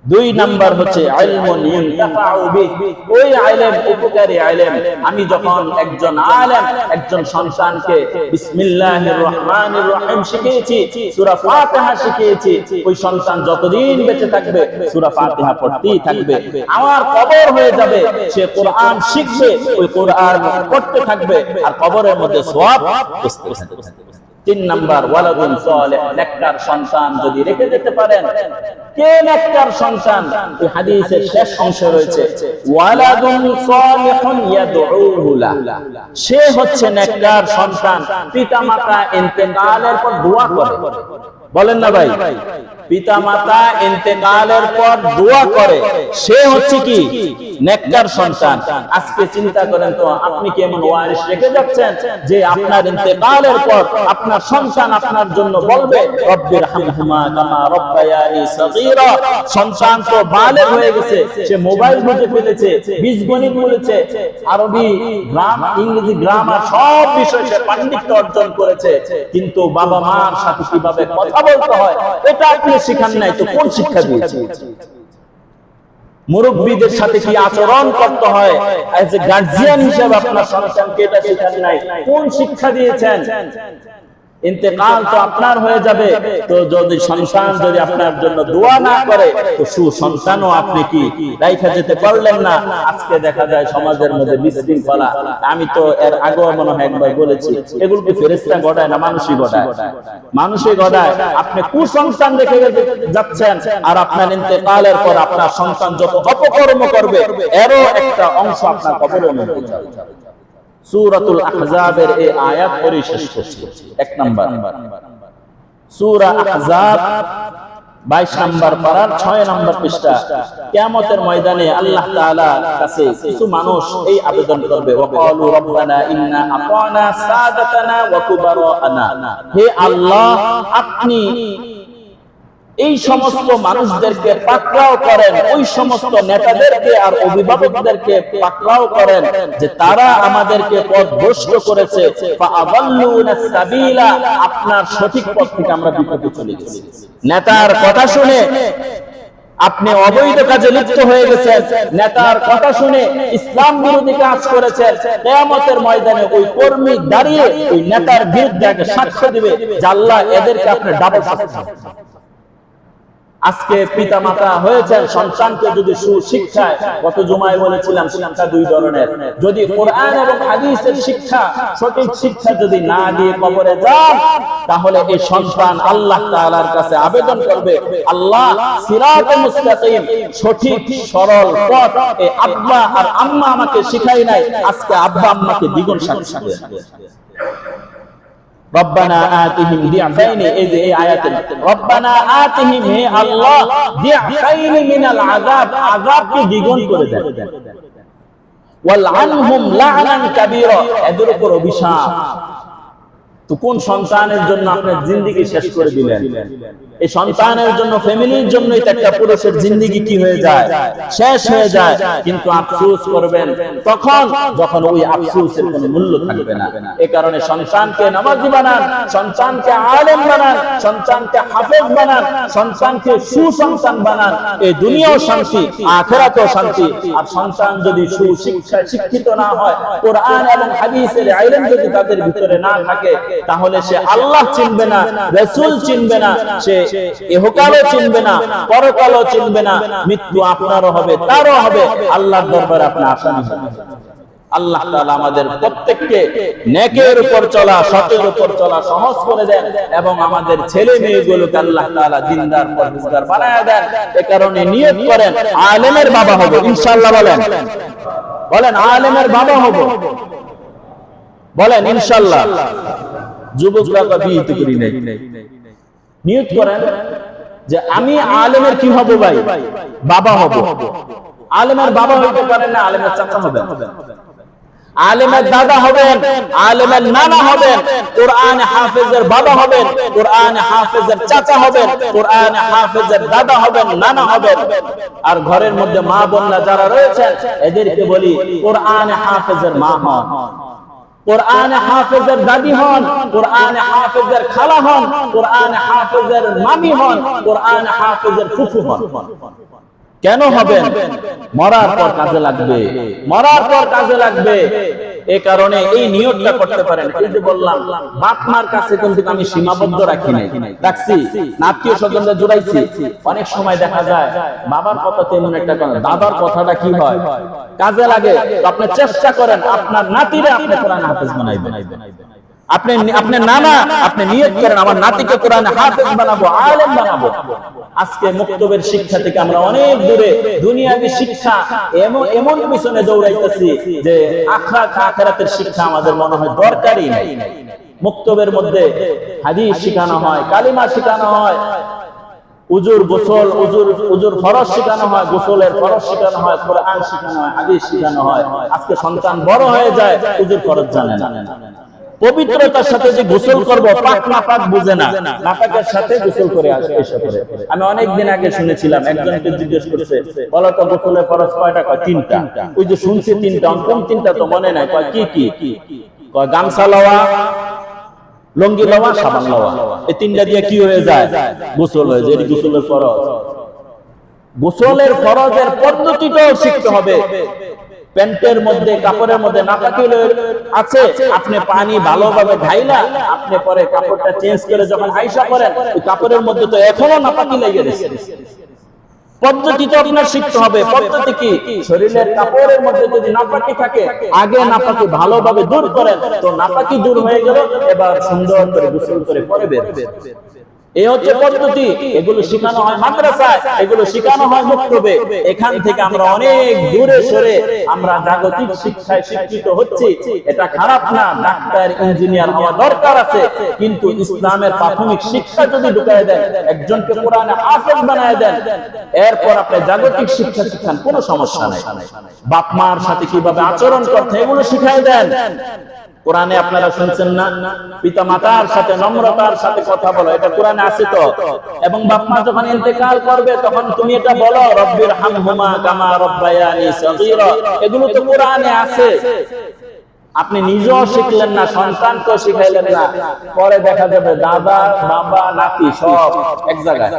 2 নাম্বার হচ্ছে ইলমুন ইনতাফাউ বিহি। ওই ইলম উপকারী ইলম। আমি যখন একজন আলেম, একজন সন্তানকে বিসমিল্লাহির রহমানির রহিম শিখিয়েছি, সূরা ফাতিহা শিখিয়েছি, ওই সন্তান যতদিন বেঁচে থাকবে সূরা ফাতিহা পড়তেই থাকবে। আমার কবর হয়ে যাবে, সে কোরআন শিখবে, ওই কোরআন পড়তে থাকবে, আর কবরের মধ্যে সওয়াব খুঁজতে থাকবে। 3 নাম্বার ওয়ালাদুন সালেহ, নেককার সন্তান যদি রেখে যেতে পারেন। কে নেককার সন্তান? এই হাদিসের শেষ অংশে রয়েছে ওয়ালাদুন সালিহুন ইয়াদউহু লা। সে হচ্ছে নেককার সন্তান, পিতামাতা ইন্তেকালের পর দোয়া করে। বলেন না ভাই, পিতা মাতা ইন্তেকালের পর দোয়া করে, সে হচ্ছে কি নেককার সন্তান। আজকে চিন্তা করেন তো, আপনি কি এমন ওয়ারিস রেখে যাচ্ছেন যে আপনার ইন্তেকালের পর আপনার সন্তান আপনার জন্য বলবে রব্বির হামহুমা কামা রব্বায়ানি সগীরা। সন্তান তো বালেগ হয়ে গেছে, সে মোবাইল বুঝে ফেলেছে, বীজগণিত বলেছে, আরবি ইংরেজি গ্রামার সব বিষয়ে সে পাণ্ডিত্য অর্জন করেছে, কিন্তু বাবা মার সাথে কিভাবে কথা বলতে হয় এটা আপনি শিখান নাই, তো কোন শিক্ষা দিয়েছেন? মুরব্বীদের সাথে কি আচরণ করতে হয় এজ এ গার্জিয়ান হিসেবে আপনার সন্তানকে এটা শিখান নাই, কোন শিক্ষা দিয়েছেন? ইন্তেকাল তো আপনার হয়ে যাবে, তো যদি সন্তান যদি আপনার জন্য দোয়া না করে তো সুসন্তানও আপনি কি রাইখা যেতে পারলেন না। আজকে দেখা যায় সমাজের মধ্যে বিশৃঙ্খলা। আমি তো এর আগেও মনে হয় একবার বলেছি, এগুলো কি ফেরেশতা গড়ায় না মানুষই গড়ায়? মানুষই গড়ায়। আপনি কুসন্তান রেখে যাচ্ছেন, আর আপনার ইন্তেকালের পর আপনার সন্তান যত অপকর্ম করবে এরও একটা অংশ আপনার কবরের মধ্যে যাবে। সূরাতুল আহজাবের এই আয়াত পড়ে শেষ করছি। 1 নাম্বার সূরা আহজাব 22 নাম্বার পারার 6 নাম্বার পৃষ্ঠা। কিয়ামতের ময়দানে আল্লাহ তাআলার কাছে কিছু মানুষ এই আবেদন করবে, ওয়াকালু রব্বানা ইন্না আতানা সাদাতানা ওয়া কুবারানা। হে আল্লাহ, আপনি এই সমস্ত মানুষদেরকে পাকড়াও করেন, ওই সমস্ত নেতাদেরকে আর অভিভাবকদেরকে পাকড়াও করেন যে তারা আমাদেরকে পথভ্রষ্ট করেছে, ফাআযাল্লুনা সাবিলা, আপনার সঠিক পথ থেকে আমরা বিপথে চলে গেছি। নেতার কথা শুনে আপনি অবৈধ কাজে লিপ্ত হয়ে গেছেন, নেতার কথা শুনে ইসলাম বিরোধী কাজ করেছেন। কিয়ামতের ময়দানে ওই কর্মী দাঁড়িয়ে ওই নেতার বিরুদ্ধে সাক্ষ্য দিবে যে আল্লাহ এদেরকে আপনি ডাবল শাস্তি। আজকে পিতা মাতা হয়েছেন, সন্তানকে যদি সুশিক্ষায়, গত জুমায় বলেছিলাম শিক্ষা দুই ধরনের, যদি কোরআন এবং হাদিসের শিক্ষা, সঠিক শিক্ষা যদি না দিয়ে কবরে যান, তাহলে এই সন্তান আল্লাহ তাআলার কাছে আবেদন করবে, আল্লাহ সিরাতে মুস্তাকিম, সঠিক সরল পথ এই আব্বা আর আম্মা আমাকে শিখাই নাই, আজকে আব্বা আম্মাকে দ্বিগুণ শাস্তি দেন। রব্বানা আতিহিম দিআফাইন, এই যে এই আয়াতে রব্বানা আতিহিম, হে আল্লাহ, দিআফাইন মিনাল আযাব, আযাবকে দ্বিগুণ করে দেন, ওয়াল আনহুম লা'নান কাবীরা, এদের উপর অভিশাপ। তো কোন সন্তানের জন্য আপনার জিন্দেগি শেষ করে দিলেন? এই সন্তানের জন্য, ফ্যামিলির জন্যই তো একটা পুরুষের জিন্দেগি কি হয়ে যায়, শেষ হয়ে যায়। কিন্তু আফসোস করবেন তখন যখন ওই আফসোসের কোনো মূল্য থাকবে না। এই কারণে সন্তানকে নামাজি বানান, সন্তানকে আলেম বানান, সন্তানকে হাফেজ বানান, সন্তানকে সুসন্তান বানান। এই দুনিয়াও শান্তি, আখিরাতেও শান্তি। আর সন্তান যদি সুশিক্ষায় শিক্ষিত না হয়, কোরআন এবং হাদিসের ইলম যদি তাদের ভিতরে না থাকে, তাহলে সে আল্লাহ চিনবে না, রাসূল চিনবে না, সে ইহকালও চিনবে না, পরকালও চিনবে না। মৃত্যু আপনারও হবে, তারও হবে, আল্লাহর দরবারে আপনি আসামি হবেন। আল্লাহ তাআলা আমাদের প্রত্যেককে নেকের উপর চলা, সতের উপর চলা সহজ করে দেন, এবং আমাদের ছেলে মেয়েগুলোকে আল্লাহ তাআলা দিনদার পরহেজগার বানায় দেন। এই কারণে নিয়ত করেন আলেমের বাবা হব ইনশাআল্লাহ। বলেন বলেন আলেমের বাবা হব, বলেন ইনশাআল্লাহ। যুবকরা বিয়ে তো করি নাই, নিয়ত করেন যে আমি আলেমের কি হব ভাই, বাবা হব। আলেমের বাবা হইতে পারেন না, আলেমের চাচা হবেন, আলেমের দাদা হবেন, আলেমের নানা হবেন, কোরআন হাফেজের বাবা হবেন, কোরআন হাফেজের চাচা হবেন, কোরআন হাফেজের দাদা হবেন, নানা হবেন। আর ঘরের মধ্যে মা বোনরা যারা রয়েছেন এদেরকে বলি কোরআন হাফেজের মা হন, কোরআন হাফেজের দাদি হন, কোরআন হাফেজের খালা হন, কোরআন হাফেজের মামি হন, কোরআন হাফেজের ফুফু হন। কেন হবেন? মরার পর কাজে লাগবে, মরার পর কাজে লাগবে। এই কারণে এই নিয়তটা করতে পারেন। এই যে বললাম বাপ মার কাছে কিন্তু আমি সীমাবদ্ধ রাখি নাই, রাখছি আত্মীয় স্বজনরা জুড়াইছি। অনেক সময় দেখা যায় বাবার কথা তেমন একটা কথা, দাদার কথাটা কি হয় কাজে লাগে। তো আপনি চেষ্টা করেন আপনার নাতিরে আপনি কোরআন হাফেজ বানাইবেন। আপনি নানা আপনি নিয়ত করেন আমার নাতিকে কোরআন হাফেজ বানাবো, আলেম বানাবো। আজকে মুক্তবের শিক্ষা থেকে আমরা অনেক দূরে, দুনিয়াবী শিক্ষা এমন পিছনে দৌড়াইতেছি যে আখিরাতের শিক্ষা আমাদের মনে হয় দরকারই নাই। মুক্তবের মধ্যে হাদিস শেখানো হয়, কালিমা শেখানো হয়, উজুর গোসল, উজুর ফরজ শেখানো হয়, গোসলের ফরজ শেখানো হয়, কোরআন শেখানো হয়, হাদিস শেখানো হয়। আজকে সন্তান বড় হয়ে যায়, উজুর ফরজ জানে না। পবিত্রতার সাথে যে গোসল করব, পাক না পাক বুঝে না, নাপাকের সাথে গোসল করে আসে। আমি অনেকদিন আগে শুনেছিলাম, একজনকে জিজ্ঞেস করছে, বলো তো গোসলের ফরজ কয়টা? কয় তিনটা। ওই যে শুনছি তিনটা, কোন তিনটা তো মনে নাই। কয় কি কি? কয় গামছা লওয়া, লঙ্গি লওয়া, সাবান লওয়া। এই তিনটা দিয়ে কি হয়ে যায়? গোসল হয়ে যায়। এটি গোসলের ফরজ। গোসলের ফরজের পদ্ধতিটাও শিখতে হবে। প্যান্টের মধ্যে, কাপড়ের মধ্যে নাপাকি আছে, আপনি পানি ভালোভাবে ঢাইলা আপনি পরে কাপড়টা চেঞ্জ করে যখন আয়সা করেন, ওই কাপড়ের মধ্যে তো এখনো নাপাকি লেগে গেছে। পদ্ধতিটা আপনার শিখতে হবে। পদ্ধতি কি? শরীরের কাপড়ের মধ্যে যদি নাপাকি থাকে, আগে নাপাকি ভালোভাবে দূর করেন, তো নাপাকি দূর হয়ে গেল, এবার সুন্দর করে গোসল করে পরে বের। এই হচ্ছে পদ্ধতি। এগুলো শেখানো হয় মাদ্রাসায়, এগুলো শেখানো হয় মক্তবে। এখান থেকে আমরা অনেক দূরে সরে আমরা জাগতিক শিক্ষায় শিক্ষিত হচ্ছি। এটা খারাপ না, ডাক্তার ইঞ্জিনিয়ার হওয়া দরকার আছে, কিন্তু ইসলামের প্রাথমিক শিক্ষা যদি ঢুকায় দেন, একজনকে কোরআনে হাফেজ বানায় দেন, এরপর আপনি জাগতিক শিক্ষা শিখান, কোনো সমস্যা নাই। বাপ মার সাথে কিভাবে আচরণ করতে, এগুলো শিখায় দেন। কোরআনে আপনারা শুনছেন না, পিতা মাতার সাথে নম্রতার সাথে কথা বলো, এটা কোরআনে আছে তো। এবং বাপ মা যখন ইন্তেকাল করবে, তখন তুমি এটা বলো, রব্বির হামহুমা কামা রব্বায়ানি সগীরা। এগুলো তো কোরআনে আছে। আপনি নিজেও শিখলেন না, সন্তানকেও শিখাইলেন না, পরে দেখা যাবে দাদা, বাবা, নাতি সব এক জায়গায়।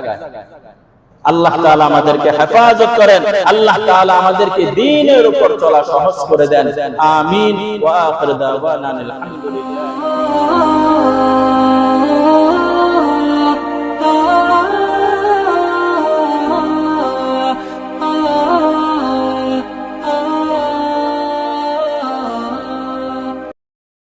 আল্লাহ তাআলা আমাদেরকে হেফাজত করেন, আল্লাহ তাআলা আমাদেরকে দ্বীনের উপর চলা সহজ করে দেন। আমিন ওয়া আখির দাওয়ানা আলহামদুলিল্লাহ।